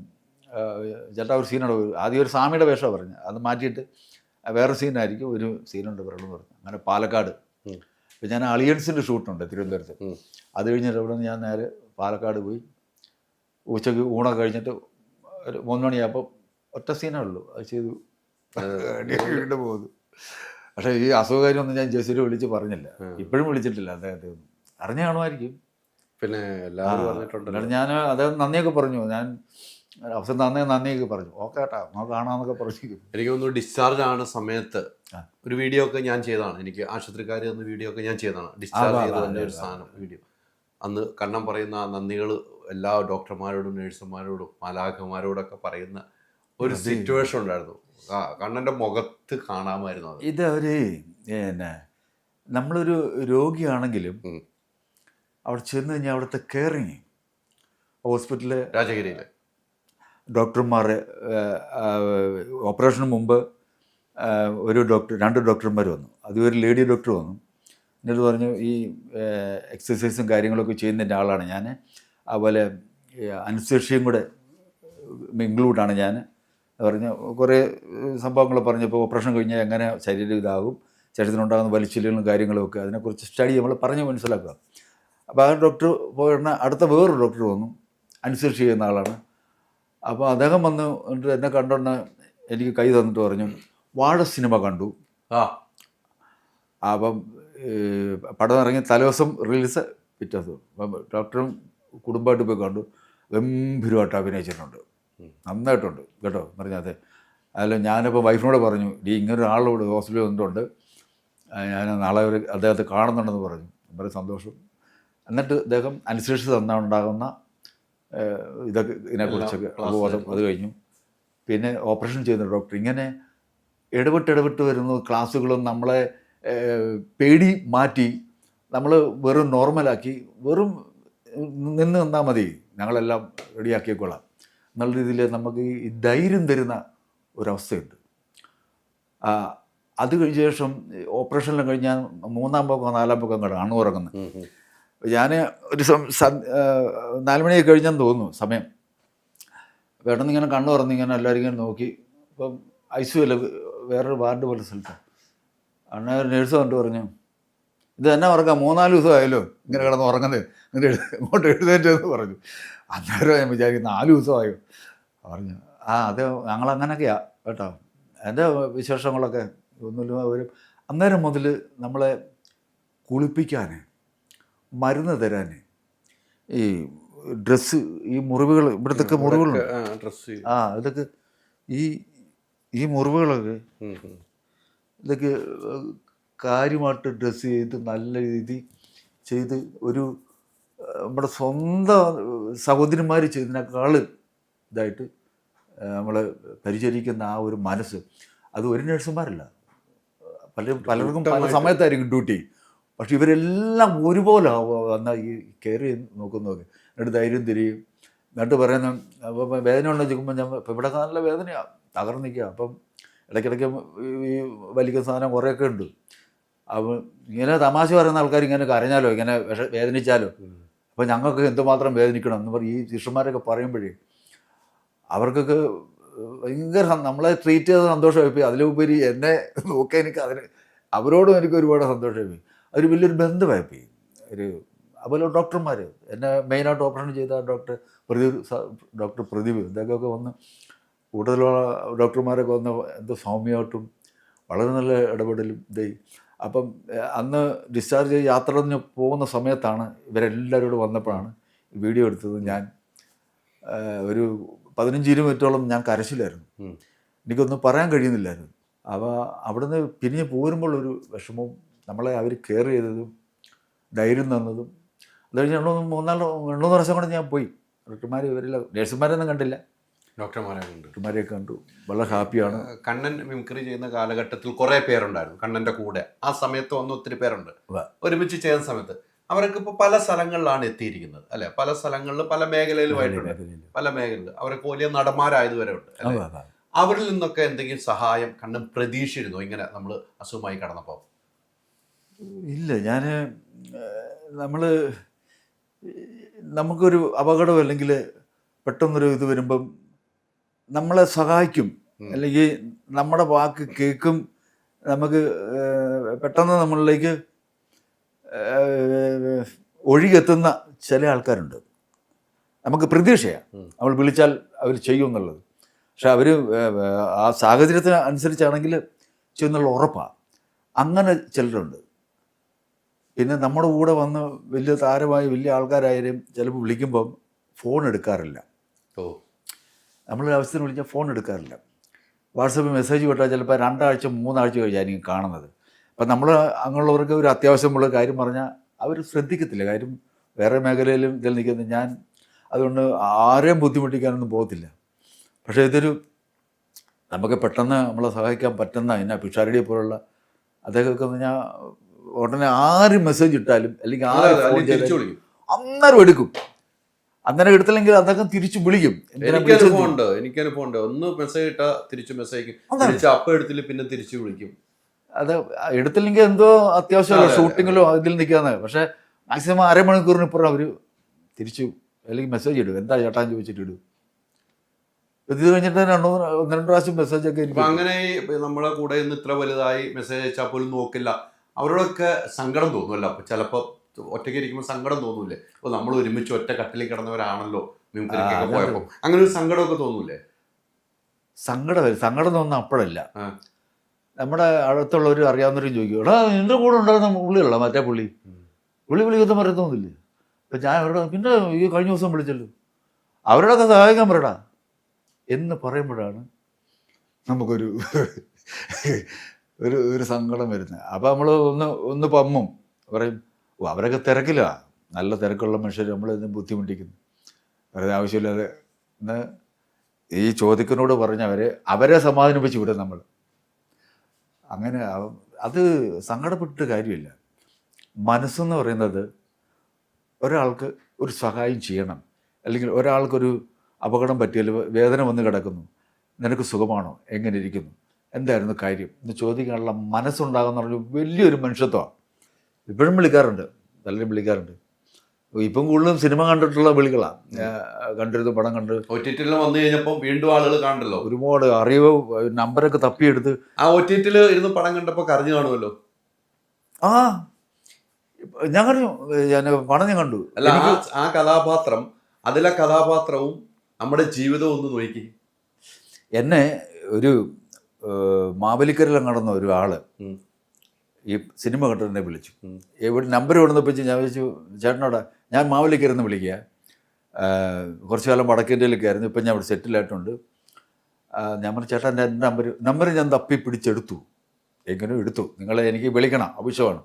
ചേട്ടാ ഒരു സീനാണ്, ആദ്യം ഒരു സ്വാമിയുടെ വേഷമാണ് പറഞ്ഞു, അത് മാറ്റിയിട്ട് വേറെ സീനായിരിക്കും, ഒരു സീനുണ്ട് പറയണമെന്ന് പറഞ്ഞു. അങ്ങനെ പാലക്കാട് ഇപ്പം ഞാൻ അളിയൻസിൻ്റെ ഷൂട്ടുണ്ട് തിരുവനന്തപുരത്ത്. അത് കഴിഞ്ഞിട്ട് അവിടെ നിന്ന് ഞാൻ നേരെ പാലക്കാട് പോയി. ഉച്ചയ്ക്ക് ഊണൊക്കെ കഴിഞ്ഞിട്ട് ഒരു 3 മണിയാകുമ്പോൾ ഒറ്റ സീനേ ഉള്ളൂ, അത് ചെയ്തു വീണ്ടും പോകുന്നു. പക്ഷേ ഈ അസുഖകാര്യമൊന്നും ഞാൻ ജയസൂര്യ വിളിച്ച് പറഞ്ഞില്ല, ഇപ്പോഴും വിളിച്ചിട്ടില്ല. അദ്ദേഹത്തെ അറിഞ്ഞു കാണുമായിരിക്കും. പിന്നെ എല്ലാവരും പറഞ്ഞിട്ടുണ്ട്. ഞാൻ അദ്ദേഹം നന്ദിയൊക്കെ പറഞ്ഞു, ഞാൻ അവസരം നന്ദിയൊക്കെ പറഞ്ഞു. ഓക്കെ ഏട്ടാ നമുക്ക് കാണാമെന്നൊക്കെ പറഞ്ഞു. എനിക്ക് തോന്നുന്നു ഡിസ്ചാർജ് ആവുന്ന സമയത്ത് ഒരു വീഡിയോ ഒക്കെ ഞാൻ ചെയ്തതാണ്. എനിക്ക് ആശുപത്രിക്കാർ തന്ന വീഡിയോ ഒക്കെ ഞാൻ ചെയ്തതാണ്. ഡിസ്ചാർജ് ചെയ്തതിൻ്റെ ഒരു സാധനം വീഡിയോ. അന്ന് കണ്ണം പറയുന്ന നന്ദികൾ എല്ലാ ഡോക്ടർമാരോടും നേഴ്സുമാരോടും മാലാഖമാരോടൊക്കെ പറയുന്ന ഒരു സിറ്റുവേഷൻ ഉണ്ടായിരുന്നു. കണ്ണൻ്റെ മുഖത്ത് കാണാമായിരുന്നു അത്. ഇത് അവർ പിന്നെ നമ്മളൊരു രോഗിയാണെങ്കിലും ഉം. അവിടെ ചെന്ന് കഴിഞ്ഞാൽ അവിടുത്തെ കെയറിങ് ഹോസ്പിറ്റലിൽ രാജഗിരിയിൽ ഡോക്ടർമാർ ഓപ്പറേഷന് മുമ്പ് ഒരു ഡോക്ടർ 2 ഡോക്ടർമാർ വന്നു. അതും ഒരു ലേഡി ഡോക്ടർ വന്നു. എന്നിട്ട് പറഞ്ഞു ഈ എക്സസൈസും കാര്യങ്ങളൊക്കെ ചെയ്യുന്നതിൻ്റെ ആളാണ് ഞാൻ, അതുപോലെ അനസ്തേഷ്യയും കൂടെ ഇൻക്ലൂഡാണ് ഞാൻ പറഞ്ഞു. കുറേ സംഭവങ്ങൾ പറഞ്ഞപ്പോൾ ഓപ്പറേഷൻ കഴിഞ്ഞാൽ എങ്ങനെ ശരീരം ഇതാകും, ശരീരത്തിനുണ്ടാകുന്ന വലിച്ചിലുകളും കാര്യങ്ങളുമൊക്കെ അതിനെക്കുറിച്ച് സ്റ്റഡി നമ്മൾ പറഞ്ഞ് മനസ്സിലാക്കുക. അപ്പോൾ ആ ഡോക്ടർ പോയിരുന്ന അടുത്ത വേറൊരു ഡോക്ടർ വന്നു, അനസ്തേഷ്യ ചെയ്യുന്ന ആളാണ്. അപ്പോൾ അദ്ദേഹം വന്ന് എന്നിട്ട് എന്നെ കണ്ടോണ്ട് എനിക്ക് കൈ തന്നിട്ട് പറഞ്ഞു വാഴ സിനിമ കണ്ടു. അപ്പം പടം ഇറങ്ങി തലേദിവസം റിലീസ് പിറ്റേ ദിവസം. അപ്പം ഡോക്ടറും കുടുംബമായിട്ട് പോയി കണ്ടു. ഗംഭീരമായിട്ട് അഭിനയിച്ചിട്ടുണ്ട്, നന്നായിട്ടുണ്ട് കേട്ടോ പറഞ്ഞാൽ. അതെ അല്ല ഞാനിപ്പോൾ വൈഫിനോട് പറഞ്ഞു ഇങ്ങനൊരാളോട് ഹോസ്പിറ്റലിൽ വന്നിട്ടുണ്ട്, ഞാൻ നാളെ ഒരു അദ്ദേഹത്തെ കാണുന്നുണ്ടെന്ന് പറഞ്ഞു. വളരെ സന്തോഷം. എന്നിട്ട് അദ്ദേഹം അനുസരിച്ച് തന്നുണ്ടാകുന്ന ഇതൊക്കെ ഇതിനെക്കുറിച്ചൊക്കെ അവബോധം അത് കഴിഞ്ഞു. പിന്നെ ഓപ്പറേഷൻ ചെയ്യുന്ന ഡോക്ടർ ഇങ്ങനെ ഇടവിട്ട് വരുന്ന ക്ലാസ്സുകളും നമ്മളെ പേടി മാറ്റി നമ്മൾ വെറും നോർമലാക്കി, വെറും നിന്ന് നിന്നാൽ മതി, ഞങ്ങളെല്ലാം റെഡിയാക്കിയേക്കൊള്ളാം എന്നുള്ള രീതിയിൽ നമുക്ക് ഈ ധൈര്യം തരുന്ന ഒരവസ്ഥയുണ്ട്. അത് കഴിഞ്ഞ ശേഷം ഓപ്പറേഷനെല്ലാം കഴിഞ്ഞാൽ 3-ാം പക്കം 4-ാം പക്കം കണ്ടാണ് അണുറങ്ങുന്നത്. ഞാൻ ഒരു 4 മണിയൊക്കെ കഴിഞ്ഞെന്ന് തോന്നുന്നു സമയം. പെട്ടെന്ന് ഇങ്ങനെ കണ്ണു തുറന്ന് ഇങ്ങനെ എല്ലാവരും ഇങ്ങനെ നോക്കി. ഇപ്പം ICU വേറൊരു വാർഡ് പോലെ സ്ഥലത്താണ്. അണ്ണ ഒരു നേഴ്സ് കണ്ടിട്ട് പറഞ്ഞു ഇത് തന്നെ ഉറങ്ങാം, 3-4 ദിവസമായല്ലോ ഇങ്ങനെ കിടന്ന് ഉറങ്ങുന്നത്, എന്നിട്ട് ഇങ്ങോട്ട് എഴുന്നേറ്റെന്ന് പറഞ്ഞു. അന്നേരം ഞാൻ വിചാരിക്കും 4 ദിവസമായോ പറഞ്ഞു. അതെ ഞങ്ങളങ്ങനെയൊക്കെയാണ് കേട്ടോ. എൻ്റെ വിശേഷങ്ങളൊക്കെ ഒന്നുമില്ല. ഒരു അന്നേരം മുതൽ നമ്മളെ കുളിപ്പിക്കാൻ, മരുന്ന് തരാൻ, ഈ ഡ്രസ്സ്, ഈ മുറിവുകൾ ഇവിടത്തൊക്കെ മുറിവുകളുണ്ട്, ഇതൊക്കെ ഈ മുറിവുകളൊക്കെ ഇതൊക്കെ കാര്യമായിട്ട് ഡ്രസ്സ് ചെയ്ത് നല്ല രീതി ചെയ്ത് ഒരു നമ്മുടെ സ്വന്തം സഹോദരിമാർ ചെയ്തതിനേക്കാൾ ഇതായിട്ട് നമ്മൾ പരിചരിക്കുന്ന ആ ഒരു മനസ്സ്, അത് ഒരു നഴ്സുമാരല്ല, പലർക്കും പല സമയത്തായിരിക്കും ഡ്യൂട്ടി. പക്ഷെ ഇവരെല്ലാം ഒരുപോലെ വന്നാൽ ഈ കെയർ ചെയ്ത് നോക്കുന്നതൊക്കെ എന്നിട്ട് ധൈര്യം തിരിയും. എന്നിട്ട് പറയുന്ന അപ്പം വേദന ഉണ്ടോ ചോദിക്കുമ്പോൾ ഞാൻ ഇപ്പം ഇവിടെ നല്ല വേദനയാണ്, തകർന്നിക്കുക. അപ്പം ഇടയ്ക്കിടയ്ക്ക് ഈ വലിക്കുന്ന സാധനം കുറേയൊക്കെ ഉണ്ട്. അപ്പം ഇങ്ങനെ തമാശ പറയുന്ന ആൾക്കാർ ഇങ്ങനെ കരഞ്ഞാലോ ഇങ്ങനെ വേദനിച്ചാലോ അപ്പം ഞങ്ങൾക്ക് എന്തുമാത്രം വേദനിക്കണം എന്ന് പറയും ഈ ശിഷ്യന്മാരൊക്കെ പറയുമ്പോഴേ അവർക്കൊക്കെ ഭയങ്കര നമ്മളെ ട്രീറ്റ് ചെയ്ത സന്തോഷമായിപ്പോയി. അതിലുപരി എന്നെ നോക്കാൻ എനിക്ക് അവരോടും എനിക്ക് ഒരുപാട് സന്തോഷമായിപ്പോയി. അതൊരു വലിയൊരു ബന്ധമായിപ്പോയി. അതുപോലെ ഡോക്ടർമാർ എന്നെ മെയിനായിട്ട് ഓപ്പറേഷൻ ചെയ്ത ഡോക്ടർ പ്രദീപ് ഇതൊക്കെ വന്ന് കൂടുതലുള്ള ഡോക്ടർമാരൊക്കെ വന്ന് എന്തോ സൗമ്യമായിട്ടും വളരെ നല്ല ഇടപെടലും ഇതായി. അപ്പം അന്ന് ഡിസ്ചാർജ് ചെയ്ത് യാത്ര പോകുന്ന സമയത്താണ് ഇവരെല്ലാവരും കൂടെ വന്നപ്പോഴാണ് വീഡിയോ എടുത്തത്. ഞാൻ ഒരു 15-20 മിനിറ്റോളം ഞാൻ കരച്ചിലായിരുന്നു, എനിക്കൊന്നും പറയാൻ കഴിയുന്നില്ലായിരുന്നു. അപ്പോൾ അവിടുന്ന് പിരിഞ്ഞ് പോരുമ്പോൾ ഒരു വിഷമവും നമ്മളെ അവർ കെയർ ചെയ്തതും ധൈര്യം തന്നതും. അത് കഴിഞ്ഞ് 3 വർഷം കൊണ്ട് ഞാൻ പോയി. ഡോക്ടർമാർ ഇവരില്ല, നേഴ്സുമാരൊന്നും കണ്ടില്ല, ഡോക്ടർമാരെ കണ്ടു. വളരെ ഹാപ്പിയാണ്. കണ്ണൻ മിമിക്രി ചെയ്യുന്ന കാലഘട്ടത്തിൽ കുറേ പേരുണ്ടായിരുന്നു കണ്ണൻ്റെ കൂടെ. ആ സമയത്ത് വന്ന് ഒത്തിരി പേരുണ്ട് ഒരുമിച്ച് ചെയ്യുന്ന സമയത്ത്. അവരൊക്കെ ഇപ്പോൾ പല സ്ഥലങ്ങളിലാണ് എത്തിയിരിക്കുന്നത് അല്ലെ, പല സ്ഥലങ്ങളിലും പല മേഖലയിലുമായിട്ടുണ്ട്, പല മേഖലയിൽ അവരൊക്കെ വലിയ നടന്മാരായത് വരെ ഉണ്ട്. അവരിൽ നിന്നൊക്കെ എന്തെങ്കിലും സഹായം കണ്ണൻ പ്രതീക്ഷിച്ചിരുന്നു ഇങ്ങനെ നമ്മൾ അസുഖമായി കടന്നപ്പോൾ? ഇല്ല, നമുക്കൊരു അപകടം അല്ലെങ്കിൽ പെട്ടെന്നൊരു ഇത് വരുമ്പം നമ്മളെ സഹായിക്കും, അല്ലെങ്കിൽ നമ്മുടെ വാക്ക് കേൾക്കും. നമുക്ക് പെട്ടെന്ന് നമ്മളിലേക്ക് ഒഴുകിയെത്തുന്ന ചില ആൾക്കാരുണ്ട്. നമുക്ക് പ്രതീക്ഷയാണ് നമ്മൾ വിളിച്ചാൽ അവർ ചെയ്യും എന്നുള്ളത്. പക്ഷെ അവർ ആ സാഹചര്യത്തിന് അനുസരിച്ചാണെങ്കിൽ ചെയ്യുന്നുള്ള ഉറപ്പാണ്. അങ്ങനെ ചിലരുണ്ട്. പിന്നെ നമ്മുടെ കൂടെ വന്ന് വലിയ താരമായി വലിയ ആൾക്കാരായാലും ചിലപ്പോൾ വിളിക്കുമ്പം ഫോൺ എടുക്കാറില്ല. നമ്മളൊരു അവസ്ഥയിൽ വിളിച്ചാൽ ഫോൺ എടുക്കാറില്ല. വാട്സപ്പിൽ മെസ്സേജ് വിട്ടാൽ ചിലപ്പോൾ 2 ആഴ്ച 3 ആഴ്ച കഴിഞ്ഞായിരിക്കും കാണുന്നത്. അപ്പം നമ്മൾ അങ്ങനെയുള്ളവർക്ക് ഒരു അത്യാവശ്യമുള്ള കാര്യം പറഞ്ഞാൽ അവർ ശ്രദ്ധിക്കത്തില്ല. കാര്യം വേറെ മേഖലയിലും ഇതിൽ നിൽക്കുന്നത് ഞാൻ, അതുകൊണ്ട് ആരെയും ബുദ്ധിമുട്ടിക്കാനൊന്നും പോകത്തില്ല. പക്ഷേ ഇതൊരു നമുക്ക് പെട്ടെന്ന് നമ്മളെ സഹായിക്കാൻ പറ്റുന്ന പിന്നെ പിഷാരടിയെ പോലുള്ള അദ്ദേഹമൊക്കെ ഞാൻ ഉടനെ ആര് മെസ്സേജ് ഇട്ടാലും അല്ലെങ്കിൽ ആര് ഫോൺ തിരിച്ചു ചെയ്താലും വിളിക്കും. അന്നേരം എടുക്കും. അന്നേരം എടുത്തില്ലെങ്കിൽ അദ്ദേഹം തിരിച്ചു വിളിക്കും. എനിക്കനുഭവമുണ്ട്. ഒന്ന് മെസ്സേജ് ഇട്ടാ തിരിച്ചു മെസ്സേജ് അപ്പം എടുത്തില്ല, പിന്നെ തിരിച്ചു വിളിക്കും. അത് എടുത്തില്ലെങ്കിൽ എന്തോ അത്യാവശ്യമല്ലോ ഷൂട്ടിങ്ങിലോ ഇതിൽ നിൽക്കാന്ന്. പക്ഷെ മാക്സിമം അരമണിക്കൂറിന് ഇപ്പുറം അവർ തിരിച്ചു അല്ലെങ്കിൽ മെസ്സേജ് ഇടും. എന്താ ചേട്ടാന്ന് ചോദിച്ചിട്ട് ഇടും. ഇത് കഴിഞ്ഞിട്ട് 1-2 പ്രാവശ്യം മെസ്സേജ് ഒക്കെ അപ്പൊ അങ്ങനെ നമ്മളെ കൂടെ ഇന്ന് ഇത്ര വലുതായി മെസ്സേജ് അയച്ചാൽ പോലും നോക്കില്ല. അവരോടൊക്കെ സങ്കടം തോന്നുമല്ലോ. അപ്പൊ ചിലപ്പോൾ ഒറ്റയ്ക്ക് ഇരിക്കുമ്പോൾ സങ്കടം തോന്നൂലേ? അപ്പൊ നമ്മൾ ഒരുമിച്ച് ഒറ്റ കട്ടിലിൽ കിടന്നവരാണല്ലോ മിമിക്രിക്കൊക്കെ പോയപ്പോൾ. അങ്ങനെ ഒരു സങ്കടമൊക്കെ തോന്നൂലേ? സങ്കടം വരും. സങ്കടം തോന്നുന്ന അപ്പോഴല്ല. നമ്മുടെ അടുത്തുള്ളവർ അറിയാവുന്നവരും ചോദിക്കും, എടാ നിന്റെ കൂടെ ഉണ്ടായിരുന്ന പുള്ളിയുള്ള മറ്റേ പുള്ളി വിളിക്കുന്ന പറയുന്നൊന്നുമില്ലേ? അപ്പം ഞാൻ അവരുടെ പിന്നെ ഈ കഴിഞ്ഞ ദിവസം വിളിച്ചല്ലോ, അവരോടൊക്കെ സഹായിക്കാൻ പറയടാ എന്ന് പറയുമ്പോഴാണ് നമുക്കൊരു ഒരു സങ്കടം വരുന്നത്. അപ്പോൾ നമ്മൾ ഒന്ന് പമ്മും പറയും, ഓ അവരൊക്കെ തിരക്കിലാണ്, നല്ല തിരക്കുള്ള മനുഷ്യർ നമ്മളിന്ന് ബുദ്ധിമുട്ടിക്കുന്നു വെറുതെ ആവശ്യമില്ലാതെ എന്ന് ഈ ചോദിക്കുന്നോട് പറഞ്ഞ് അവരെ സമാധാനിപ്പിച്ച് വിടും നമ്മൾ. അങ്ങനെ അത് സങ്കടപ്പെട്ടിട്ട് കാര്യമില്ല. മനസ്സെന്ന് പറയുന്നത് ഒരാൾക്ക് ഒരു സഹായം ചെയ്യണം, അല്ലെങ്കിൽ ഒരാൾക്കൊരു അപകടം പറ്റിയാൽ വേദന വന്ന് കിടക്കുന്നു, നിനക്ക് സുഖമാണോ, എങ്ങനെ ഇരിക്കുന്നു, എന്തായിരുന്നു കാര്യം എന്ന് ചോദിക്കാനുള്ള മനസ്സുണ്ടാകുന്ന പറഞ്ഞ വലിയൊരു മനുഷ്യത്വമാണ്. ഇപ്പോഴും വിളിക്കാറുണ്ട്, പലരും വിളിക്കാറുണ്ട്. ഇപ്പം കൂടുതലും സിനിമ കണ്ടിട്ടുള്ള വിളികളാണ്. കണ്ടിരുന്ന പടം കണ്ട് OTT വന്നു കഴിഞ്ഞപ്പോൾ വീണ്ടും ആളുകൾ കാണണ്ടല്ലോ, ഒരുപാട് അറിവ് നമ്പരൊക്കെ തപ്പിയെടുത്ത് ആ OTT ഇരുന്ന് പടം കണ്ടപ്പോൾ കരഞ്ഞു കാണുമല്ലോ. ആ ഞാൻ പടം ഞാൻ കണ്ടു. അല്ല, ആ കഥാപാത്രം, അതിലെ കഥാപാത്രവും നമ്മുടെ ജീവിതവും ഒന്ന് നോക്കി. എന്നെ ഒരു മാവേലിക്കരയിലും നടന്ന ഒരാള് ഈ സിനിമ കണ്ടെന്നെ വിളിച്ചു. എവിടെ നമ്പർ കൊടുന്നപ്പോൾ ഞാൻ വിളിച്ചു, ചേട്ടനോടാ ഞാൻ മാവേലിക്കരന്ന് വിളിക്കുക, കുറച്ചു കാലം വടക്കേന്ത്യയിലൊക്കെ ആയിരുന്നു, ഇപ്പം ഞാൻ ഇവിടെ സെറ്റിലായിട്ടുണ്ട്. ഞാൻ പറഞ്ഞു ചേട്ടാ എൻ്റെ നമ്പർ ഞാൻ തപ്പി പിടിച്ചെടുത്തു. എങ്ങനെയോ എടുത്തു, നിങ്ങളെ എനിക്ക് വിളിക്കണം, ആവശ്യമാണ്.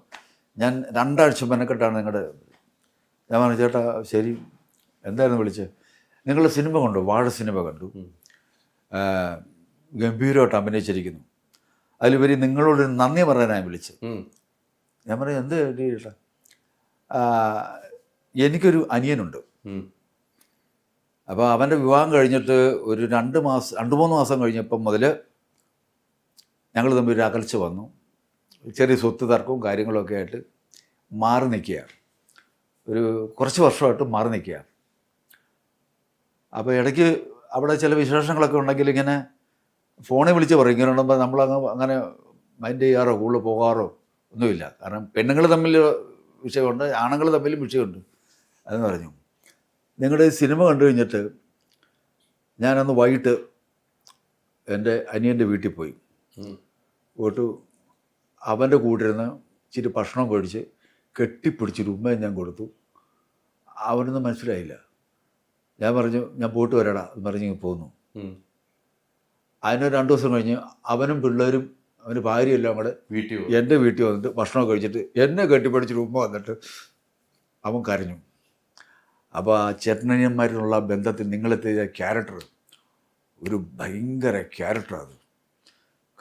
ഞാൻ 2 ആഴ്ച മെനക്കെട്ടാണ് നിങ്ങളുടെ. ഞാൻ പറഞ്ഞു ചേട്ടാ ശരി, എന്തായിരുന്നു വിളിച്ചത്? നിങ്ങളുടെ സിനിമ കണ്ടു, വാഴ സിനിമ കണ്ടു, ഗംഭീരമായിട്ട് അഭിനയിച്ചിരിക്കുന്നു, അതിലുപരി നിങ്ങളോട് നന്ദി പറയാനാണ് വിളിച്ചത്. ഞാൻ പറയും എന്ത് ചേട്ടാ? എനിക്കൊരു അനിയനുണ്ട്. അപ്പോൾ അവൻ്റെ വിവാഹം കഴിഞ്ഞിട്ട് ഒരു 2-3 മാസം കഴിഞ്ഞപ്പം മുതൽ ഞങ്ങൾ തമ്മിൽ ഒരു അകൽച്ച വന്നു. ചെറിയ സ്വത്ത് തർക്കവും കാര്യങ്ങളൊക്കെ ആയിട്ട് മാറി നിൽക്കുകയാണ്. ഒരു കുറച്ച് വർഷമായിട്ട് മാറി നിൽക്കുകയാണ്. അപ്പോൾ ഇടയ്ക്ക് അവിടെ ചില വിശേഷങ്ങളൊക്കെ ഉണ്ടെങ്കിൽ ഇങ്ങനെ ഫോണിൽ വിളിച്ച് പറയും, ഇങ്ങനെ ഉണ്ടെങ്കിൽ അങ്ങനെ മൈൻഡ് ചെയ്യാറോ കൂടുതൽ പോകാറോ ഒന്നുമില്ല. കാരണം പെണ്ണുങ്ങൾ തമ്മിൽ വിഷയമുണ്ട്, ആണുങ്ങൾ തമ്മിലും വിഷയമുണ്ട്. അതെന്ന് പറഞ്ഞു, നിങ്ങളുടെ സിനിമ കണ്ടു കഴിഞ്ഞിട്ട് ഞാനന്ന് വൈകിട്ട് എൻ്റെ അനിയൻ്റെ വീട്ടിൽ പോയിട്ട് അവൻ്റെ കൂടെ ഇരുന്ന് ഇച്ചിരി ഭക്ഷണം കഴിച്ച് കെട്ടിപ്പിടിച്ചൊരു ഉമ്മയെ ഞാൻ കൊടുത്തു. അവനൊന്നും മനസ്സിലായില്ല. ഞാൻ പറഞ്ഞു ഞാൻ പോയിട്ട് വരാടാ എന്ന് പറഞ്ഞ് പോന്നു. അതിന് 2 ദിവസം കഴിഞ്ഞ് അവനും പിള്ളേരും അവൻ്റെ ഭാര്യയെല്ലാം കൂടെ എൻ്റെ വീട്ടിൽ വന്നിട്ട് ഭക്ഷണം കഴിച്ചിട്ട് എന്നെ കെട്ടിപ്പിടിച്ചൊരു ഉമ്മ വന്നിട്ട് അവൻ കരഞ്ഞു. അപ്പോൾ ആ ചേട്ടനനിയന്മാരിലുള്ള ബന്ധത്തിൽ നിങ്ങളെത്തിയ ക്യാരക്ടർ ഒരു ഭയങ്കര ക്യാരക്ടറാണ്.